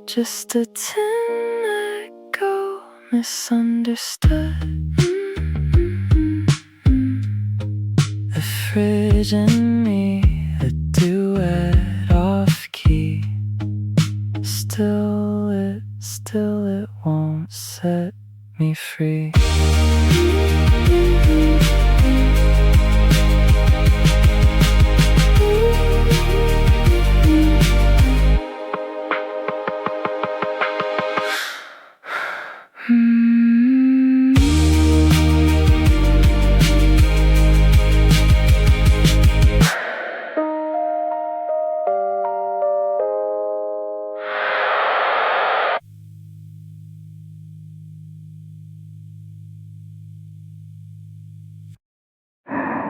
Just a tin echo, misunderstood. The fridge and me, a duet off key. Still it won't set me free.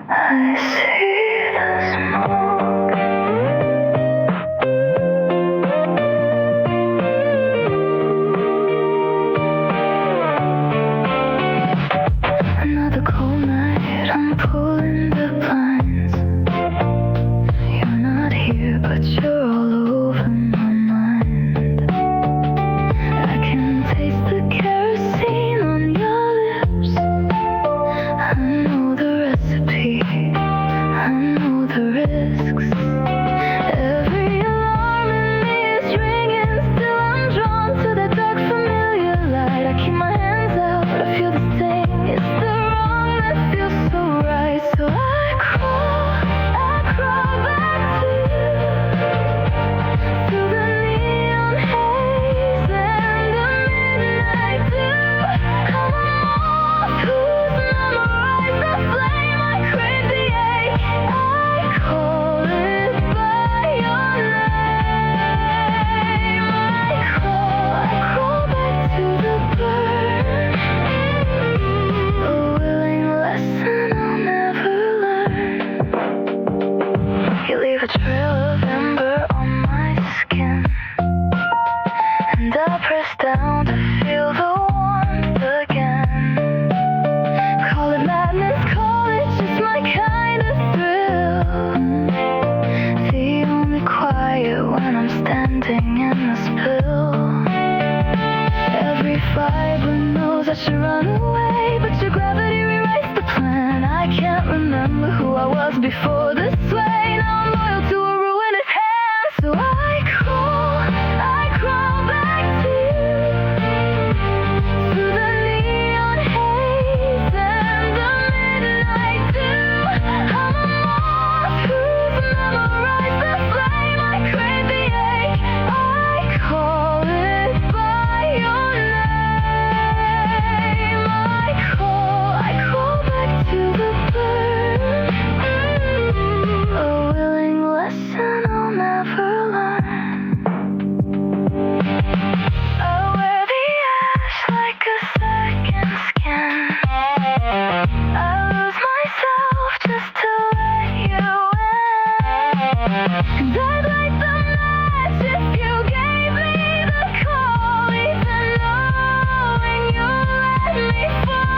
I see the smoke. Another cold night, I'm pulling the blinds. You're not here, but you're all over my mind. I can taste the kerosene on your lips. I know the recipe, I know the risks. Every alarm in me is ringing, still I'm drawn to that dark familiar light. I keep my hands out, I feel the sting. It's the wrong that feels so right. So I crawl back to you, through the neon haze and the midnight dew. I'm a moth who's memorized the flame. I crave the ache, I call it by your name. I crawl back to the burn, a willing lesson I'll never learn. You leave a trail of ember on my skin, and I press down to feel the warmth again. Call it madness, call it just my kind of thrill. The only quiet when I'm standing in the spill. Every fiber knows I should run away, but your gravity rewrites the plan. I can't remember who I was before this sway. Now I'm loyal to a ruinous hand. So I crawl back to you, through the neon haze and the midnight dew. I'm a moth who's memorized the flame. I crave the ache, I call it by your name. I crawl back to the burn, a willing lesson I'll never learn. I wear the ash like a second skin. I lose myself just to let you in. And I'd light the match if you gave me the call, even knowing you let me fall.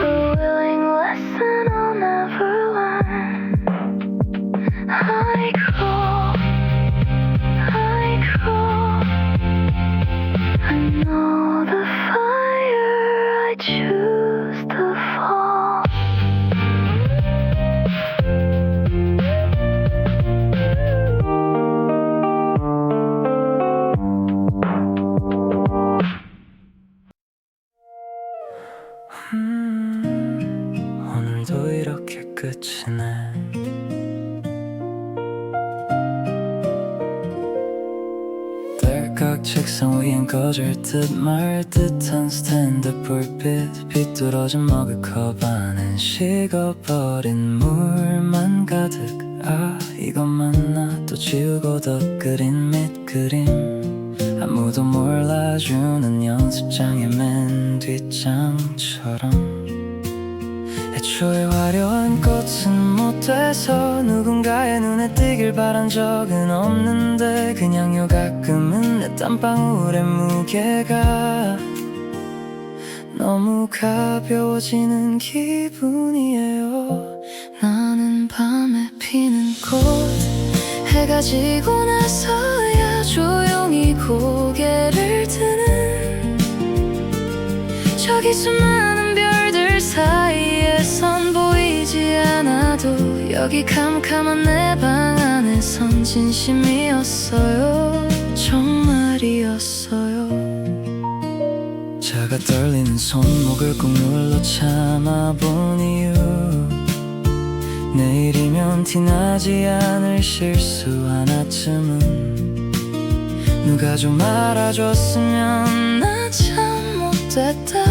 A willing lesson 이렇게 끝이네. 각 책상 위엔 꺼질 듯 말 듯한 스탠드 불빛 비뚤어진 머그컵 안엔 식어버린 물만 가득. 아 이것만 나 또 지우고 더 그린 밑그림 아무도 몰라주는 연습장의 맨 뒷장처럼. 애초에 화려한 꽃은 못 돼서 누군가의 눈에 띄길 바란 적은 없는데 그냥요 가끔은 내 땀방울의 무게가 너무 가벼워지는 기분이에요. 나는 밤에 피는 꽃 해가 지고 나서야 조용히 고개를 드는 저기 수많은 별들 사이에선 보이지 않아도 여기 캄캄한 내 방 안에선 진심이었어요. 정말이었어요. 차가 떨리는 손목을 꾹 눌러 참아본 이유 내일이면 티나지 않을 실수 하나쯤은 누가 좀 알아줬으면 나 참 못됐다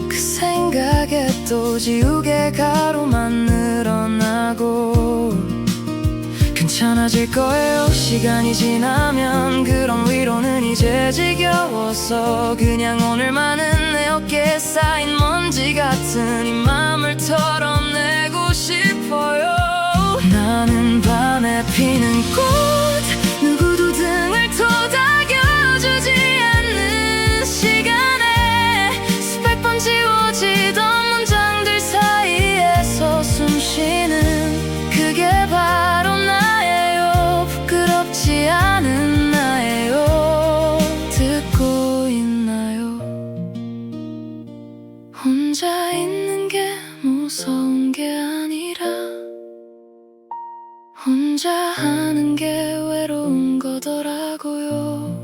그 생각에 또 지우개 가루만 늘어나고 괜찮아질 거예요 시간이 지나면 그런 위로는 이제 지겨워서 그냥 오늘만은 내 어깨에 쌓인 먼지 같은 이 맘을 털어내고 싶어요. 나는 밤에 피는 꽃 누구도 등을 토닥여주지 않는 시간에 수백 번 지워지던 문장들 사이에서 숨쉬는 그게 바로 나예요. 부끄럽지 않은 나예요. 듣고 있나요? 혼자 있는 게 무서운 게 아니라 혼자 하는 게 외로운 거더라고요.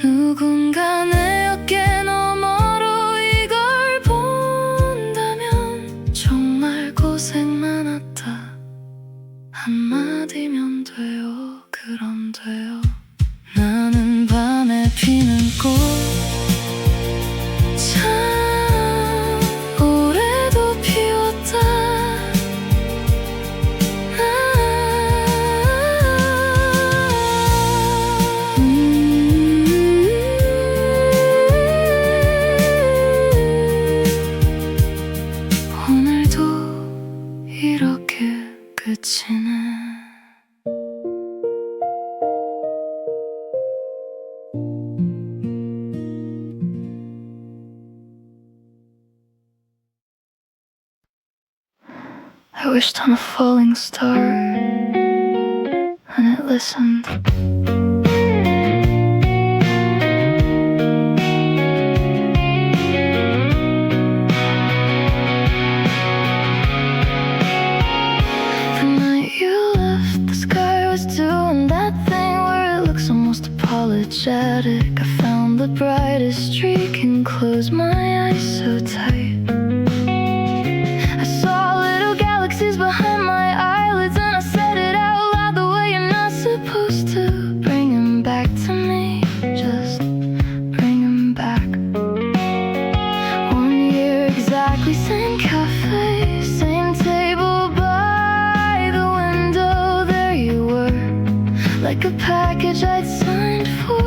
누군가 내 어깨 너머로 이걸 본다면 정말 고생 많았다 한마디면 돼요. 그럼 돼요. 나는 밤에 피는 꽃 참 오래도 피웠다. 오늘도 이렇게 끝이네. I wished on a falling star and it listened. The night you left, the sky was doing that thing where it looks almost apologetic. I found the brightest streak and closed my eyes so tight. Behind my eyelids and I said it out loud the way you're not supposed to. Bring him back to me, just bring him back. 1 year exactly, same cafe, same table by the window. There you were, like a package I'd signed for.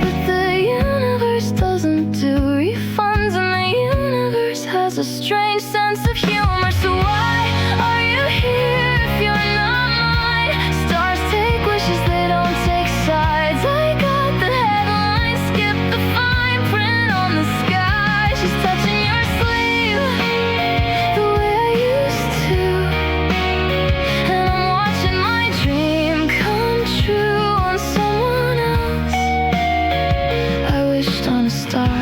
But the universe doesn't do refunds and the universe has a strange sense of humor. So why are you here if you're not mine? Stars take wishes, they don't take sides. I got the headlines, skip the fine print on the sky. She's touching your sleeve the way I used to, and I'm watching my dream come true on someone else. I wished on a star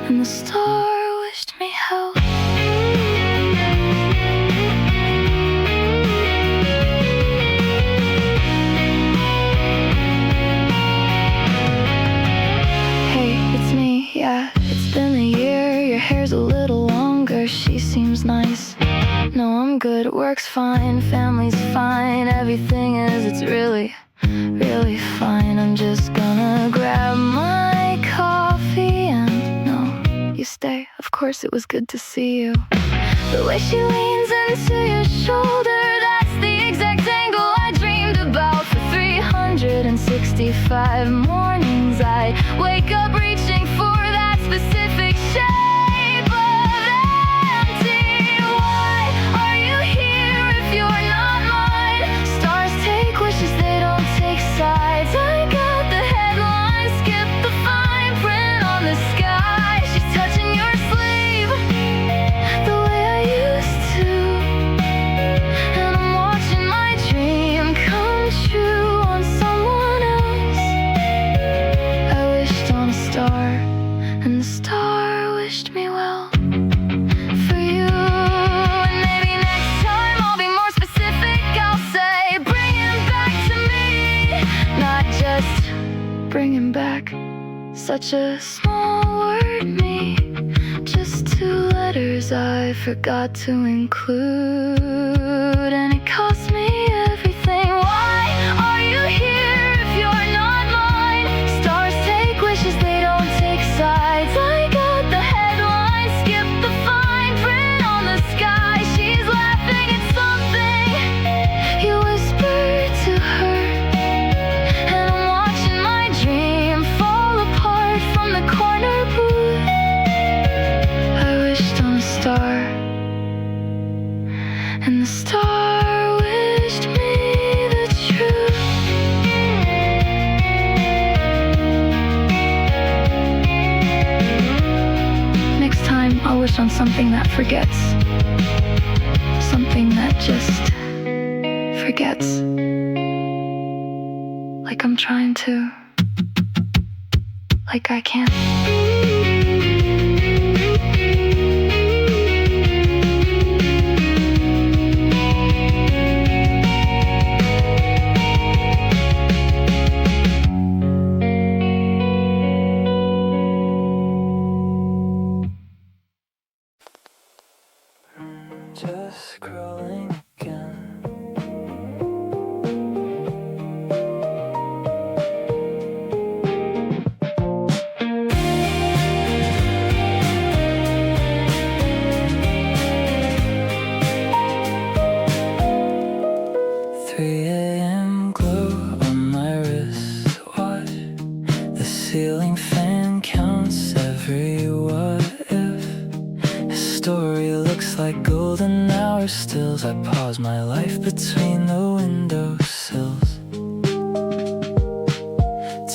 and the star wished me health. nice. No, I'm good, work's fine, family's fine. Everything is, it's really, really fine. I'm just gonna grab my coffee and no, you stay. Of course it was good to see you. The way she leans into your shoulder, that's the exact angle I dreamed about for 365 mornings. I wake up reaching for that specific shape of empty. Why are you here if you're not mine? Stars take wishes, they don't take sides. I got the headline, skip the fine print on the sky. She's touching your sleeve the way I used to, and I'm watching my dream come true on someone else. I wished on a star, and the star wished me well. For you, and maybe next time I'll be more specific. I'll say, bring him back to me, not just bring him back. Such a small word, me. Just 2 letters I forgot to include, and it cost me everything. Why are you here if you're not mine? Stars take wishes, they don't take sides. I got the headline, skip the fine print on the sky. She's laughing at something you whispered to her, and I'm watching my dream fall apart from the corner booth. I wished on a star, and the star wished me the truth. Next time, I'll wish on something that forgets. Something that just forgets. Like I'm trying to. Like I can't. Just scrolling again. 3 a.m. glow on my wristwatch. The ceiling fan counts every what if. His story looks like golden hour stills. I pause my life between the windowsills.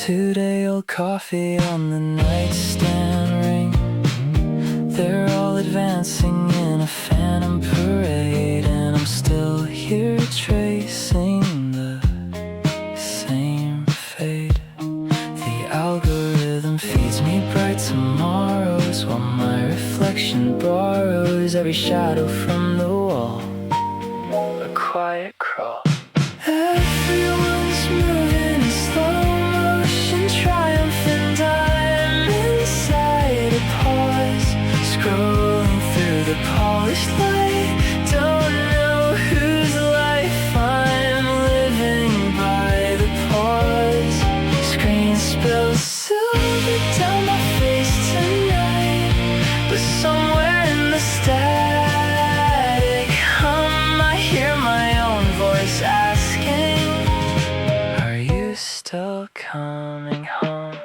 2-day-old coffee on the nightstand ring. They're all advancing in a phantom parade, and I'm still here tracing the same fate. The algorithm feeds me bright tomorrows, while my reflection borrows every shadow from the wall. A quiet crawl. Everyone's moving in slow motion, triumphant. I'm inside a pause, scrolling through the polished light. Don't know whose life I'm living by the pause. Screen spills silver down my face tonight, but somewhere in the static hum, I hear my own voice asking, are you still coming home?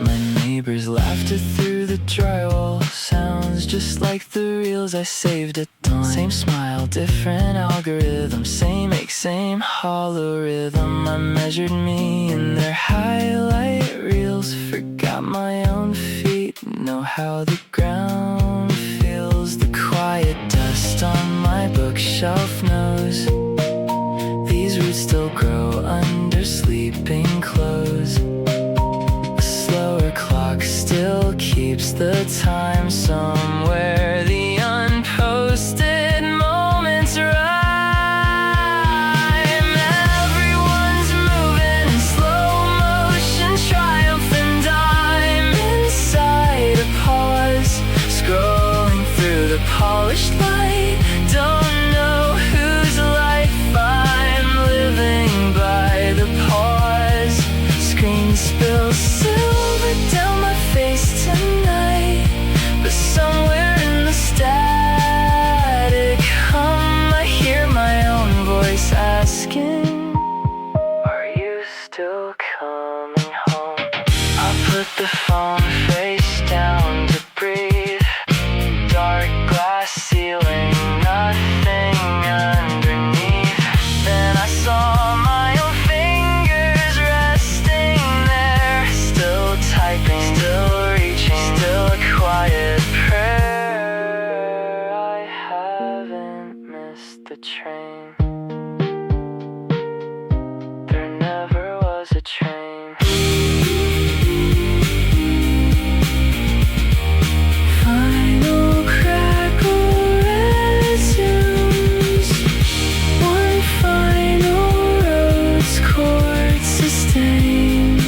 My neighbor's laughter through the drywall sounds just like the reels I saved at dawn. Same smile, different algorithm, same ache, same hollow rhythm. I measured me in their highlight reels, forgot my own feet, know how the ground feels. The quiet dust on my bookshelf knows these roots still grow under sleeping clothes. A slower clock still keeps the time somewhere. The unposted moments rhyme. Everyone's moving in slow motion, triumphant. I'm inside a pause. polished light. Don't know whose life I'm living by. The pause, screen spills silver down my face tonight. But somewhere in the static hum, I hear my own voice asking, are you still coming home? I put the phone face down to breathe. Dark glass ceiling, nothing underneath. Then I saw my own fingers resting there, still typing, still reaching, still a quiet prayer. I haven't missed the train. There never was a train. Final crackle resumes. One final rose chord sustain.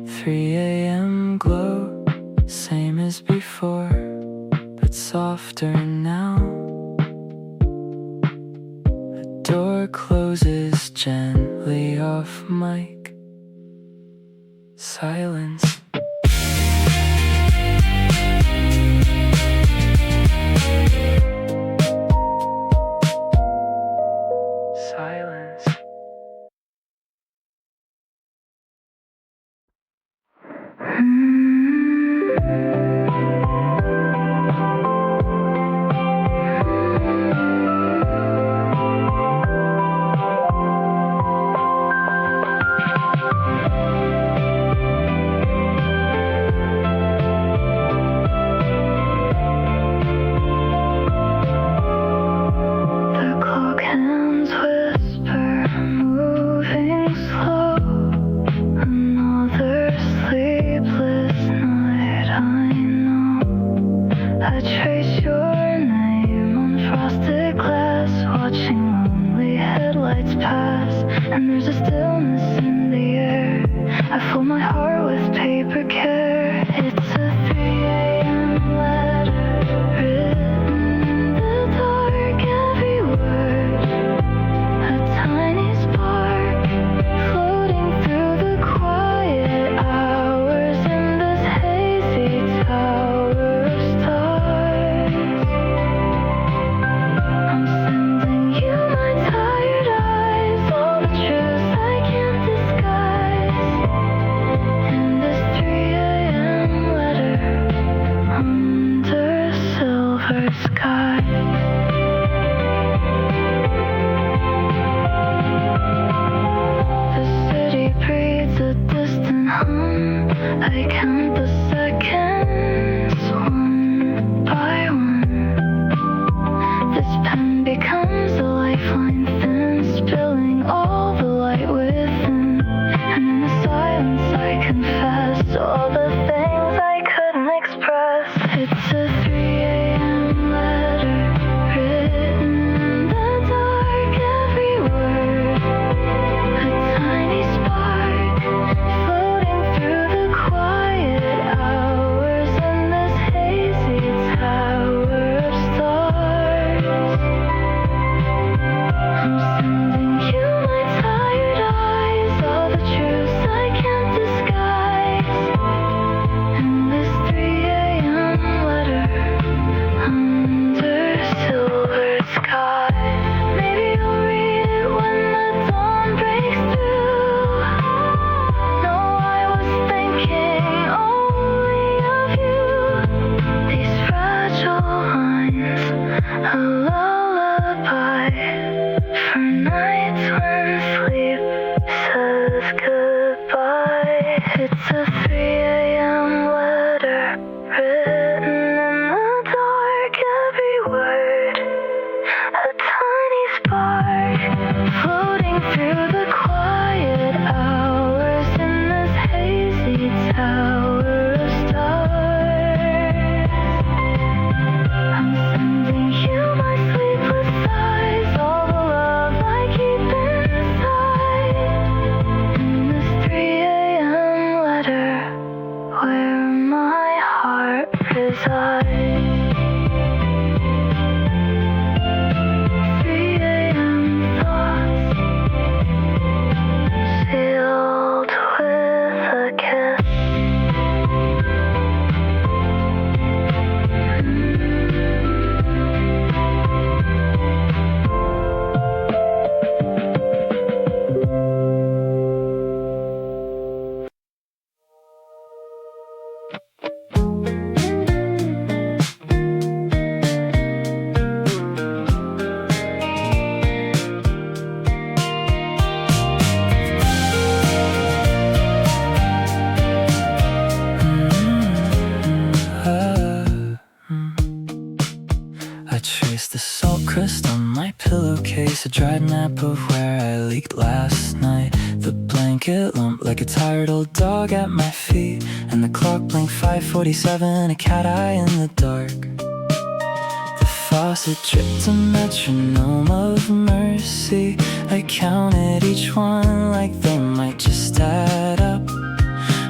3 a.m. glow, same as before, but softer now. The door closes gently off mic. Silence. Silence. The clock hands whisper, moving slow. Another sleepless night, I know. I trace your name on frosted glass, watching lonely headlights pass. And there's a stillness in the air. I fill my heart with paper care. It's a 3 a.m. letter, written in the dark, every word a tiny spark, floating through the quiet hours in this hazy tower of stars. I'm sending you my tired eyes, all the truths I can't disguise. In this 3 a.m. letter, under a silver sky. The city breathes a distant hum. I count the seconds one by one. This pen becomes a lifeline, thin, spilling all the light within. And in the silence I confess all the things I couldn't express. It's a 3 a.m. letter, written in the dark, every word a tiny spark, floating through the quiet hours in this hazy tower trace a dried map of where I leaked last night. The blanket lumped like a tired old dog at my feet, and the clock blinked 5:47, a cat eye in the dark. The faucet dripped a metronome of mercy. I counted each one like they might just add up.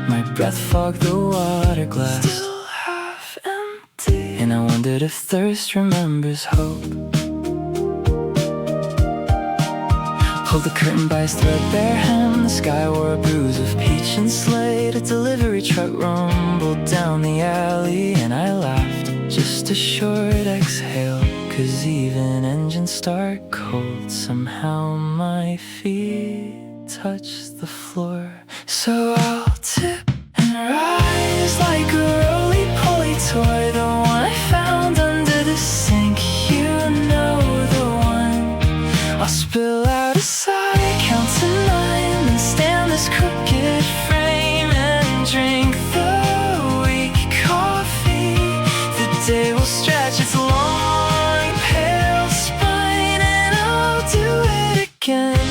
My breath fogged the water glass, still half empty, and I wondered if thirst remembers hope. Pulled the curtain by his threadbare hem. The sky wore a bruise of peach and slate. A delivery truck rumbled down the alley, and I laughed, just a short exhale, 'cause even engines start cold. Somehow my feet touch the floor. So I'll tip and rise like a roly-poly toy, the one I found under the sink. You know, the one. I'll spill out a sigh, count to 9, and stand this crooked frame and drink the weak coffee. The day will stretch its long, pale spine, and I'll do it again.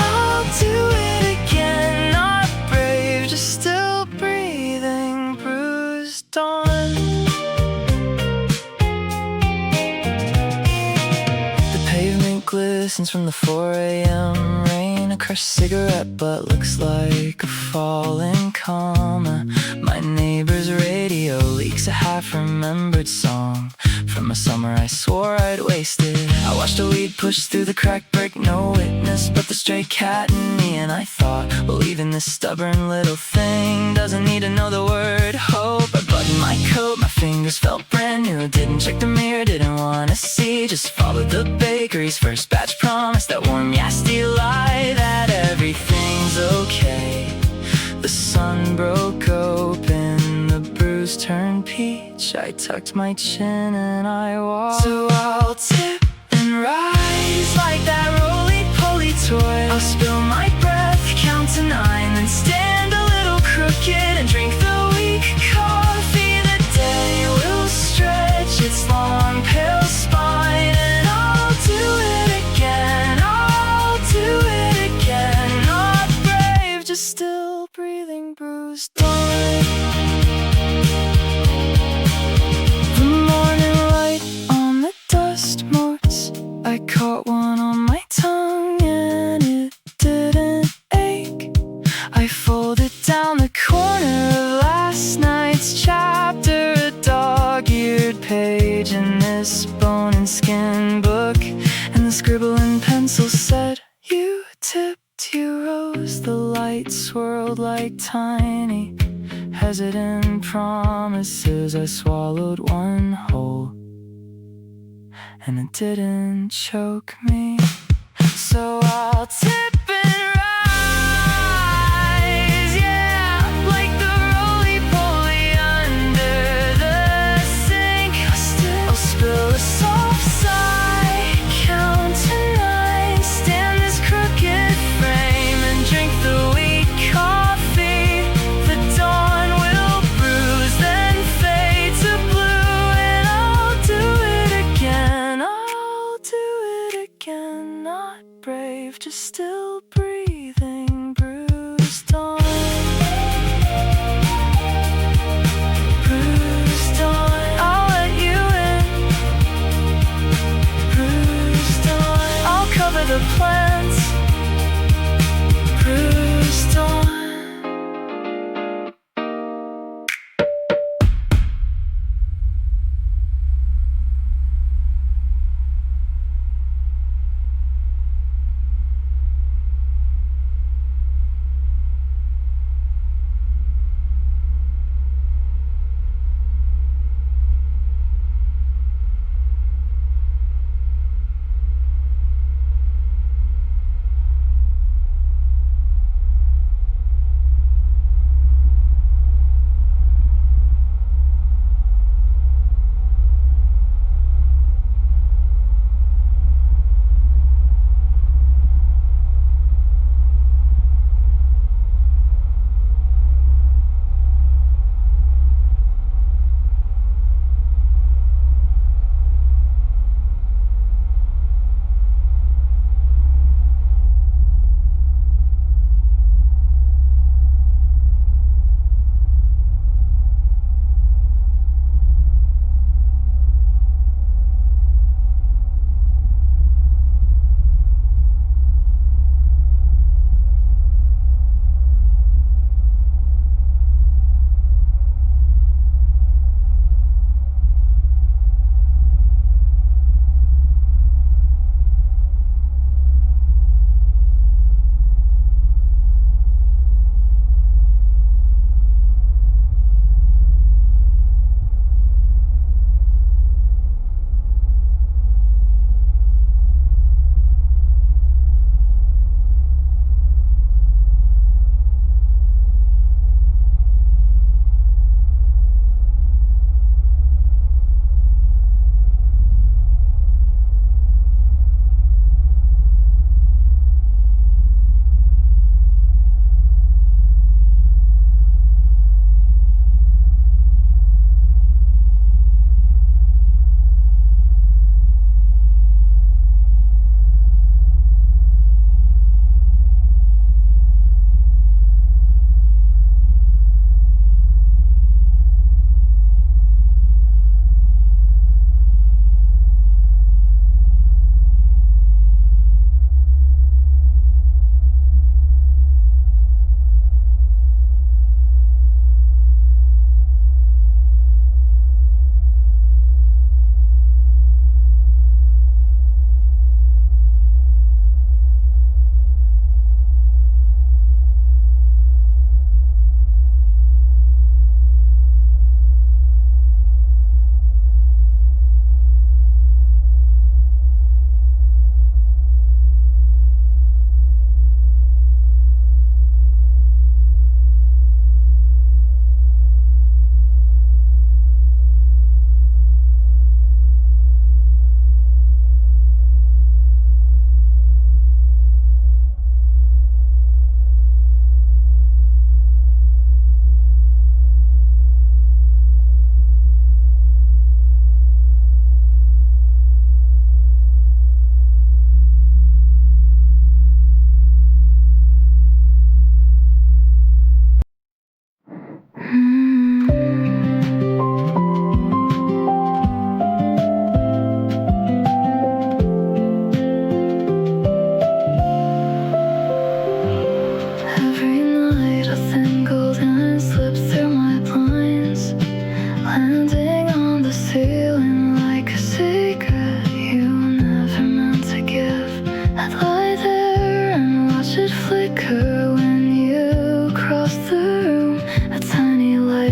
I'll do it again. Not brave, just still breathing. Bruised Dawn. The pavement glistens from the 4 a.m. rain. A crushed cigarette butt looks like a falling comma. My neighbor's radio leaks a half-remembered song from a summer I swore I'd wasted. I watched a weed push through the crack break, no witness but the stray cat in me. And I thought, well, even this stubborn little thing doesn't need to know the word hope. I buttoned my coat, my fingers felt brand new. Didn't check the mirror, didn't wanna see. Just followed the bakery's first batch promise, that warm, nasty lie that everything's okay. The sun broke open, the bruise turned peach. I tucked my chin and I walked. So I'll tip and rise like that roly-poly toy. I'll spill my breath, count to 9, then stand a little crooked and drink the weak coffee. The day will stretch its long, pale spine, and I'll do it again. I'll do it again. Not brave, just still breathing. Bruised Dawn. The morning light on the dust motes. I caught one on my tongue and it didn't ache. I folded down the corner of last night's chapter, a dog-eared page in this bone and skin book, and the scribble in pencil said, "You tipped, you rose." The light swirled like tiny, hesitant promises. I swallowed one whole, and it didn't choke me. So I'll tip and rise, yeah, like the roly-poly under the sink. I'll spill a soft sigh, count to 9, stand this crooked frame and drink the weak coffee. The dawn will bruise, then fade to blue, and I'll do it again. I'll do it again. Not brave, just still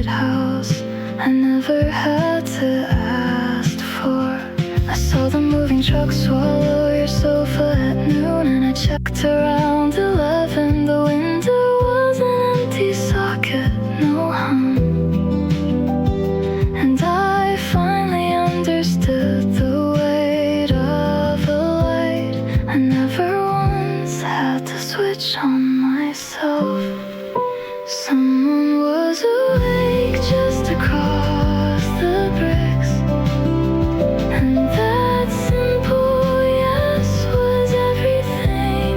White House I never had to ask for. I saw the moving truck swallow your sofa at noon, and I checked around 11. The window was an empty socket, no hum. And I finally understood the weight of a light. I never once had to switch on myself. Someone was awake just across the bricks, and that simple yes was everything.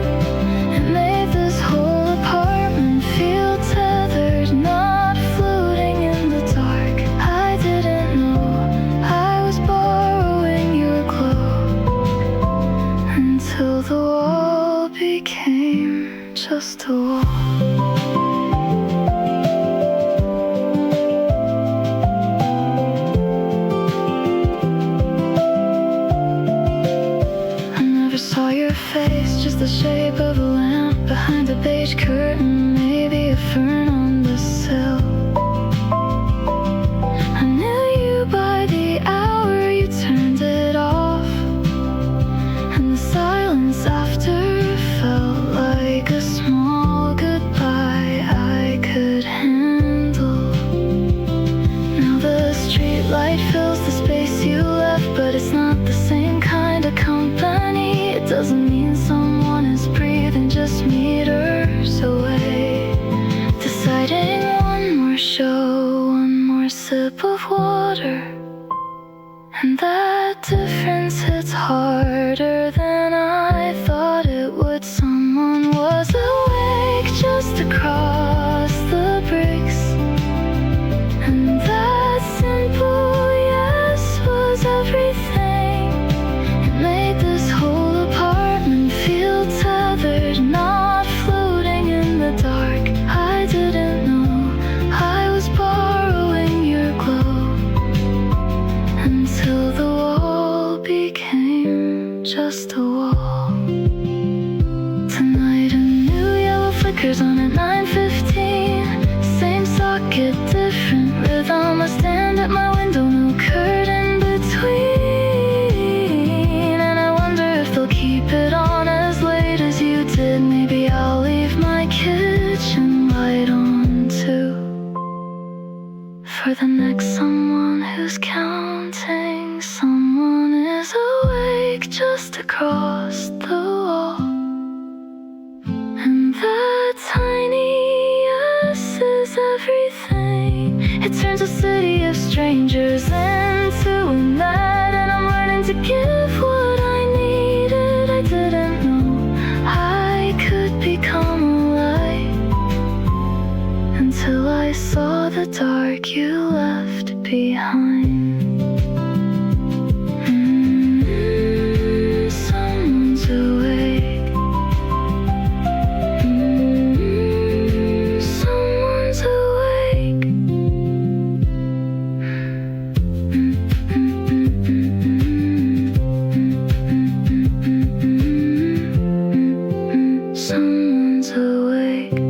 It made this whole apartment feel tethered, not floating in the dark. I didn't know I was borrowing your glow, until the wall became just a wall. Saw your face, just the shape of a lamp behind a beige curtain, maybe a fern on the sill. I knew you by the hour you turned it off, and the silence after felt like a small goodbye I could handle. Now the street light fills the space you left, but it's not the same kind of company. It doesn't mean someone is breathing just meters away. Deciding one more show, one more sip of water, and that difference hits harder than I thought it would. Someone was awake just across the bricks, and that simple yes was everything. It made this whole feel tethered, not floating in the dark. I didn't know I was borrowing your glow, until the wall became just a wall. Tonight a new yellow flickers on at 9:15. Same socket, different rhythm. I stand at my window, no curtain between, and I wonder if they'll keep it on as late as you did. Maybe I'll leave my kitchen light on too, for the next someone who's counting. Someone is awake just across the wall, and that tiny yes is everything. It turns a city of strangers into a night, and I'm learning to give what I needed. I didn't know I could become a light, until I saw the dark you left behind. Someone's awake. Someone's awake. Someone's awake.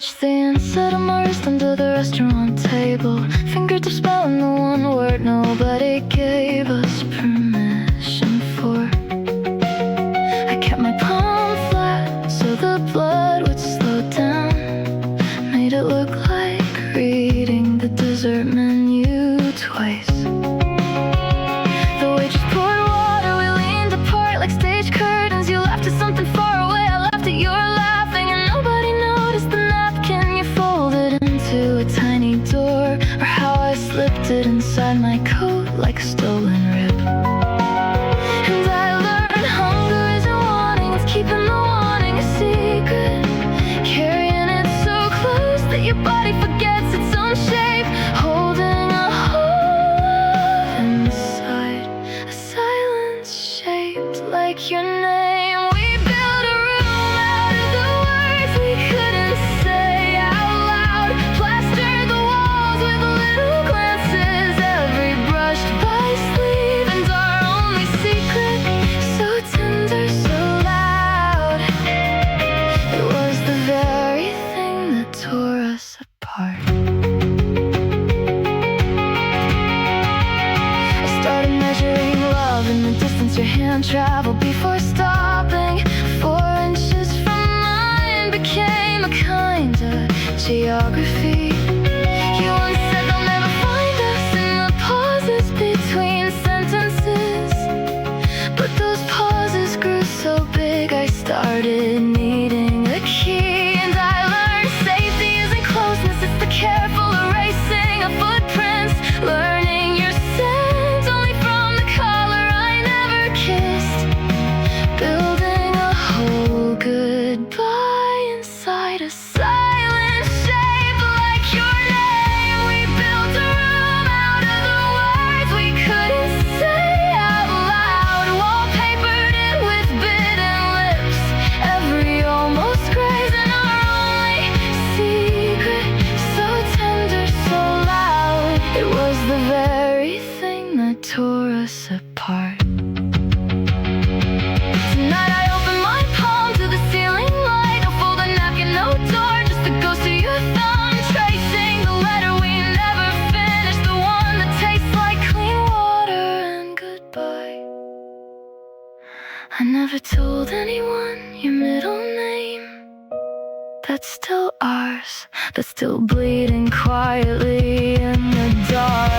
touched the inside of my wrist under the restaurant table. Fingertips spelling the one word nobody gave us permission for. I kept my palm flat so the blood would slow down. Made it look like reading the dessert menu twice. The waitress poured water, we leaned apart like stage curtains. You laughed at something far away, I laughed at your laughing. And nobody noticed the napkin you folded into a tiny door, or how I slipped it inside my coat like a stolen rib. And I learned hunger isn't wanting, it's keeping the wanting a secret. Carrying it so close that your body forgets its own shape. Holding a hole inside, a silence shaped like your name. We built a room out of the words we couldn't say out loud. Plastered the walls with little glances, every brushed by sleeve. And our only secret, so tender, so loud, it was the very thing that tore us apart. I started measuring love in the distance your hand traveled before stopping. 4 inches from mine became a kind of geography. You once said they'll never find us in the pauses between sentences, but those pauses grew so big I started needing a key. And I learned safety isn't closeness, it's the careful erasing of footprints. Learning your scent only from the color I never kissed. Building a whole goodbye inside a silent shape like your name. We built a room out of the words we couldn't say out loud. Wallpapered it with bitten lips, every almost graze. And our only secret, so tender, so loud, it was the very thing that tore us apart. Tonight I open my palm to the ceiling light. No fold a napkin, no door, just a ghost of your thumb. Tracing the letter we never finished, the one that tastes like clean water and goodbye. I never told anyone your middle name. That's still ours, but still bleeding quietly in the dark.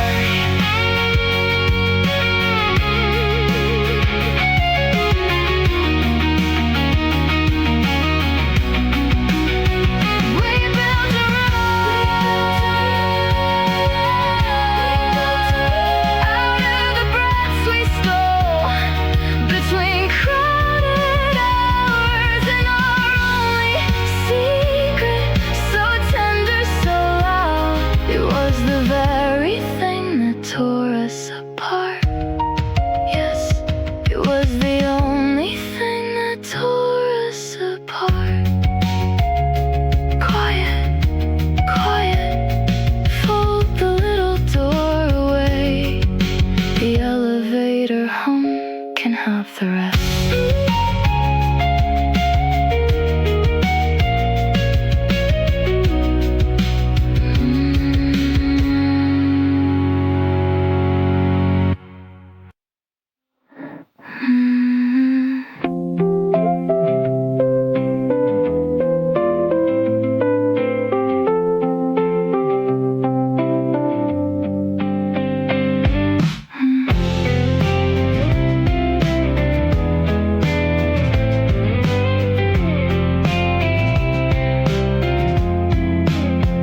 We built a out of the breaths we stole between crowded hours. And our only secret, so tender, so loud, it was the very thing that tore us apart. Yes, it was the only thing that tore us apart. Quiet, quiet, fold the little door away. The elevator home can have the rest.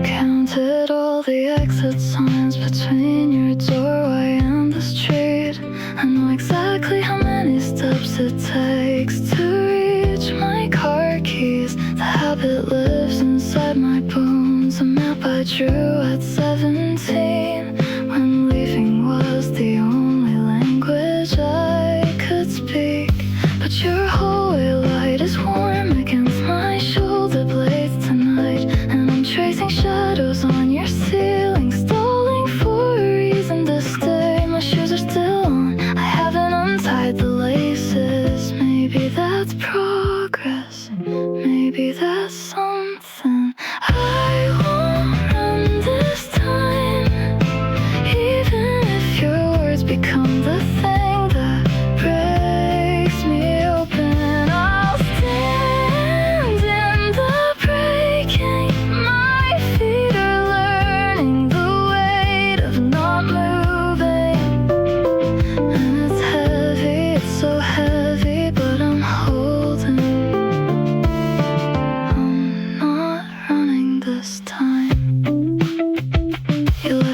Counted all the exit signs between your doorway and the street. I know exactly how many steps it takes to reach my car keys. The habit lives inside my bones, a map I drew at 17, when leaving was the only language I could speak. But your hallway light is warm against my shoulder blades tonight, and I'm tracing shadows on your ceiling, stalling for a reason to stay. My shoes are still on, I haven't untied the laces. Maybe that's progress, maybe that's something I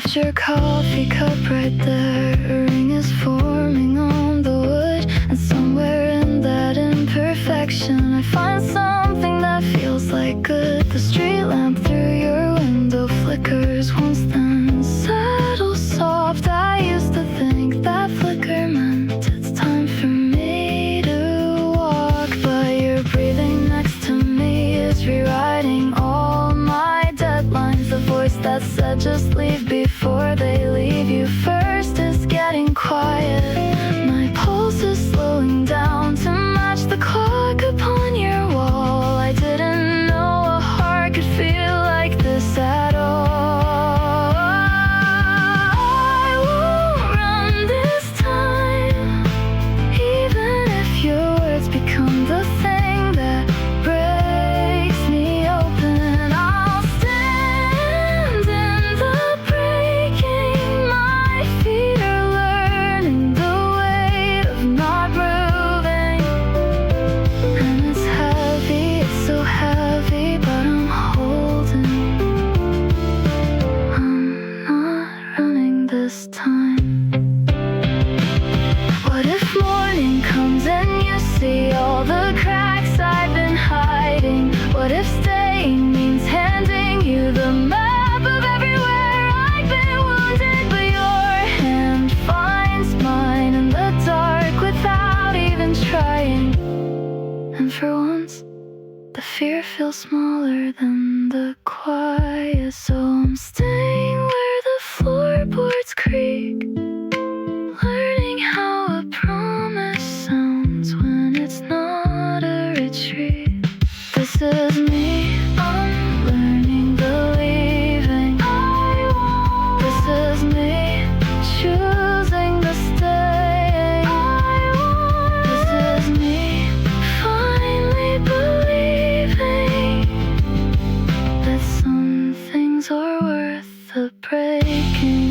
left your coffee cup right there. A ring is forming on the wood, and somewhere in that imperfection I find something that feels like good. The street lamp through your window flickers once, then settles soft. I used to think that flicker meant it's time for me to walk, but your breathing next to me is rewriting all my deadlines. The voice that said just leave before they leave you first is getting quiet. My pulse is slowing down to match the clock upon your wall. I didn't know a heart could feel like this at all. I won't run this time, even if your words become the thing that breaks me open. I'll stand in the breaking. My feet are learning the weight of not moving, and it's heavy, it's so heavy, but I'm holding. I'm not running this time. What if morning comes and you see all the cracks I've been hiding? What if staying means handing you the map of everywhere I've been wounded, but your hand finds mine in the dark without even trying? And for once, the fear feels smaller than the quiet, so I'm staying where the floorboards creak, learning how a promise sounds when it's not a retreat. This is me, I'm learning believing. This is me, choosing to stay. This is me, finally believing that some things are worth the breaking.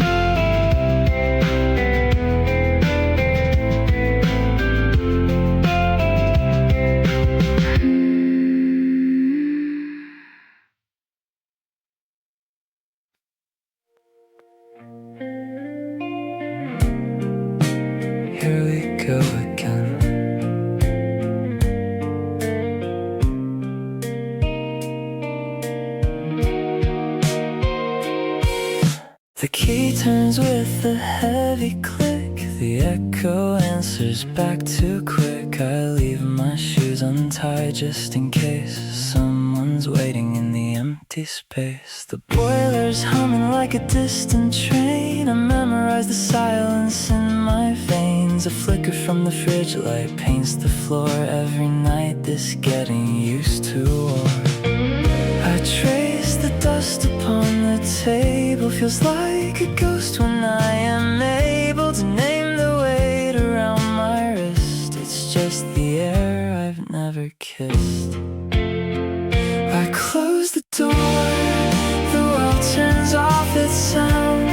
Here we go again. The key turns with a heavy click. The echo answers back too quick. I leave my shoes untied just in case someone's waiting in the empty space. The boiler's humming like a distant train. I memorize the silence in my veins. A flicker from the fridge light paints the floor. Every night this getting used to war. I trace the dust upon the table. Feels like a ghost when I am able to name the weight around my wrist. It's just the air I've never kissed. I close the door, the world turns off its sound.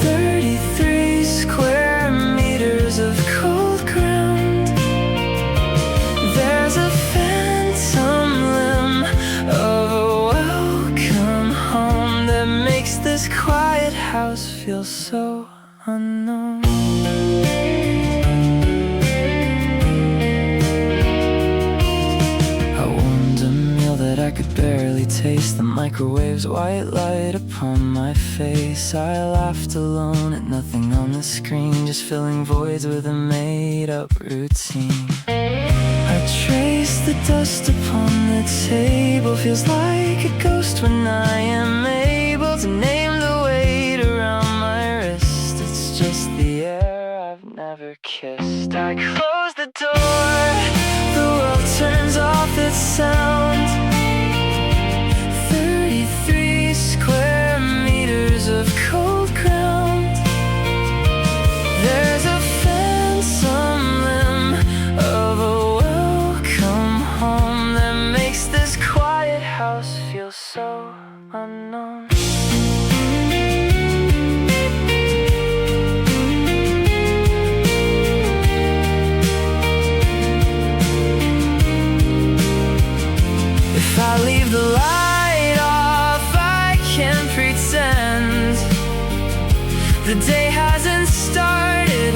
33 square meters of cold ground. There's a phantom limb of a welcome home that makes this quiet house feel so unknown. I warmed a meal that I could barely taste. The microwave's white light upon my face. I laughed alone at nothing on the screen, just filling voids with a made-up routine. I trace the dust upon the table. Feels like a ghost when I am able to name the weight around my wrist. It's just the air I've never kissed. I close the door, the world turns off its sound. 33 square meters of cold ground. There's a phantom limb of a welcome home that makes this quiet house feel so unknown. The day hasn't started,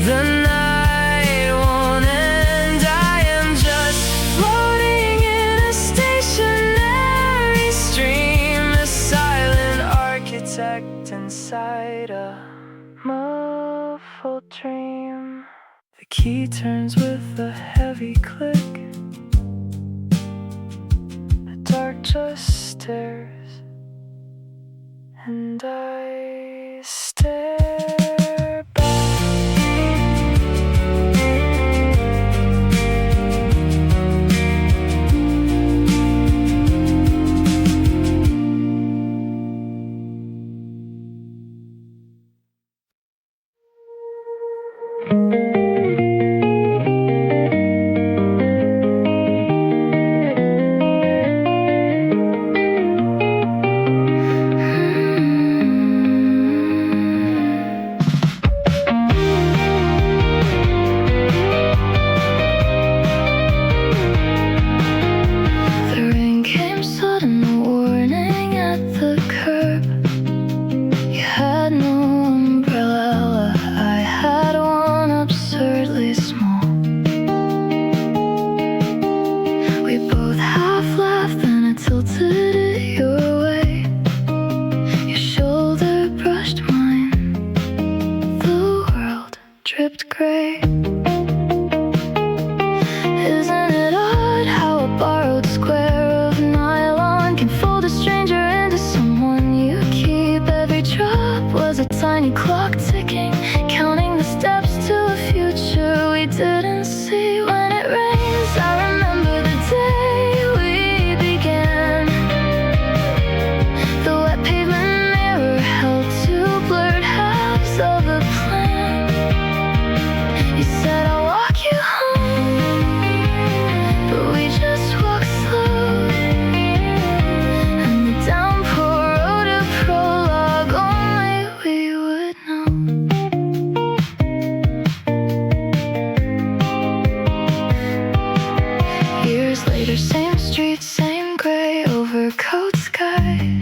the night won't end. I am just floating in a stationary stream, a silent architect inside a muffled dream. The key turns with a heavy click. The dark just stares, and I stare back. Dripped gray. Isn't it odd how a borrowed square of nylon can fold a stranger into someone you keep? Every drop was a tiny clock ticking, counting the steps to a future we didn't see. When it rains, I remember the day we began. The wet pavement mirror held two blurred halves of a plan. You said I'll walk you home, but we just walked slow. And the downpour wrote a prologue only we would know. Years later, same street, same gray overcoat sky.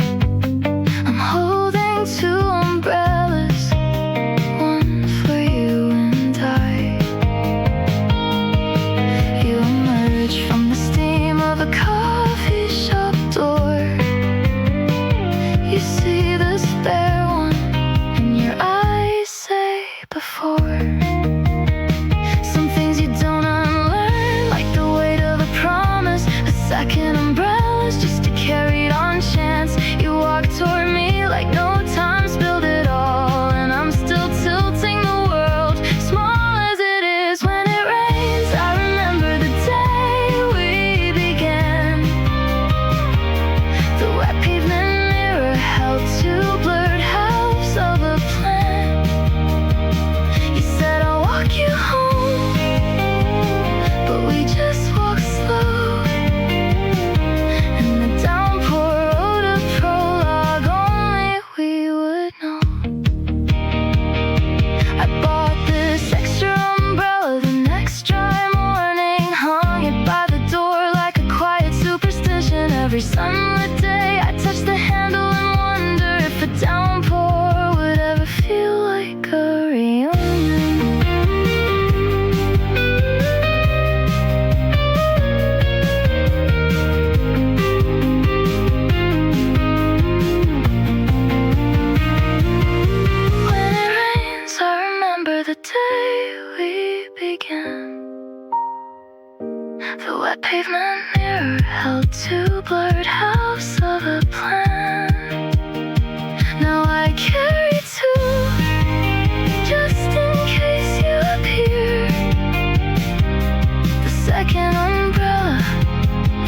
I'm holding two umbrellas, one for you and I. You emerge from the steam of a coffee shop door. You see the spare one, and your eyes say before. Some things you don't unlearn, like the weight of a promise, a second umbrella's just a carried on chance. You walk toward me like no time spilled at all, and I'm still tilting the world, small as it is. When it rains, I remember the day we began. The wet pavement mirror held two blurred halves of a plan. You said I'll walk you home, but we just walked slow. And the downpour wrote a prologue only we would know. I bought this extra umbrella the next dry morning, hung it by the door like a quiet superstition. Every sunlit day I touch the handle and wonder if a downpour would ever feel like a reunion. When it rains, I remember the day we began. The wet pavement mirror held two blurred halves of a plan. Now I carry two, just in case you appear. The second umbrella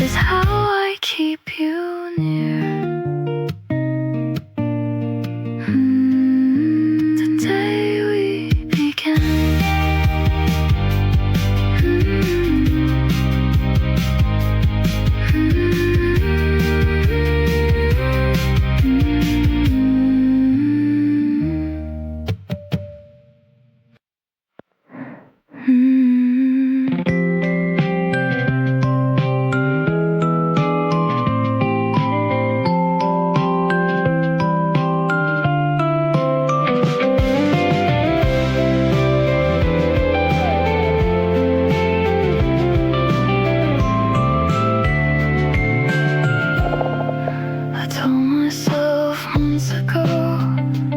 is how I keep you near. The day we began. months ago,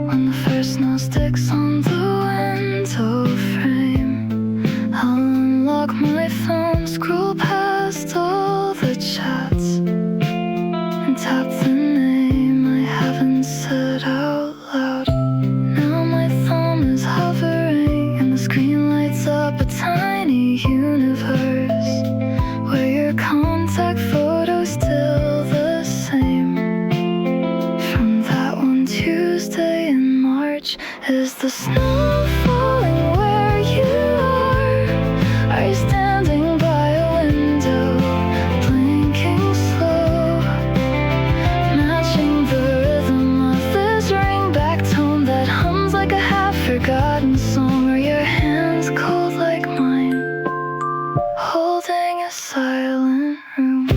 when the first snow sticks on the window frame, I'll unlock my phone, scroll past all the chats, and tap the name I haven't said out loud. Now my thumb is hovering, and the screen lights up a tiny universe where your contact photo's still the same. From that one Tuesday in March, is the snow falling where you are? Are you standing by a window, blinking slow, matching the rhythm of this ringback tone that hums like a half-forgotten song? Are your hands cold like mine, holding a silent room?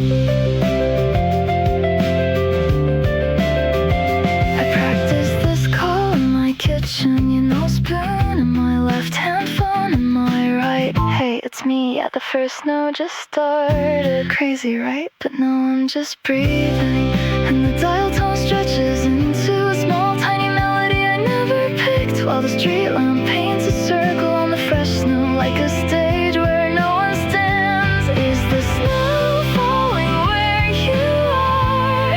I practice this call in my kitchen, you know, spoon in my left hand, phone in my right. Hey, it's me, yeah, the first snow just started. Crazy, right? But no, I'm just breathing, and the dial tone stretches into a small tiny melody I never picked, while the street lamp paints a circle on the fresh snow like a stage where no one stands. Is the snow falling where you are?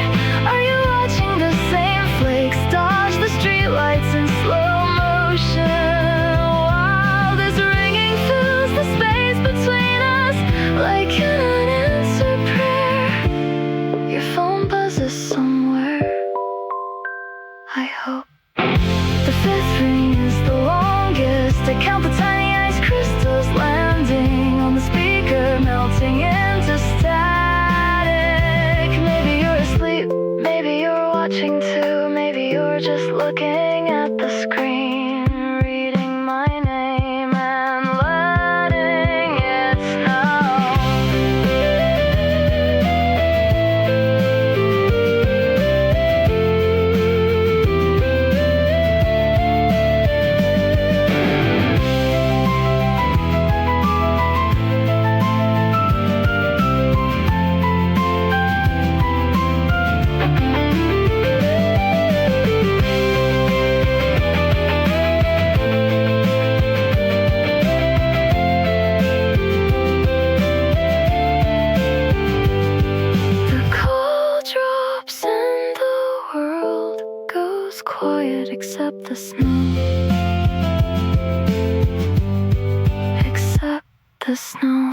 Are you watching the same flakes dodge the streetlights in slow motion, while this ringing fills the space between us like an unanswered prayer? Your phone buzzes somewhere, I hope. The fifth ring is the longest. I count the tiny ice crystals landing on the speaker, melting into static. Maybe you're asleep, maybe you're watching too, maybe you're just looking at the screen, reading my name and letting it snow. The cold drops and the world goes quiet except the snow. Except the snow.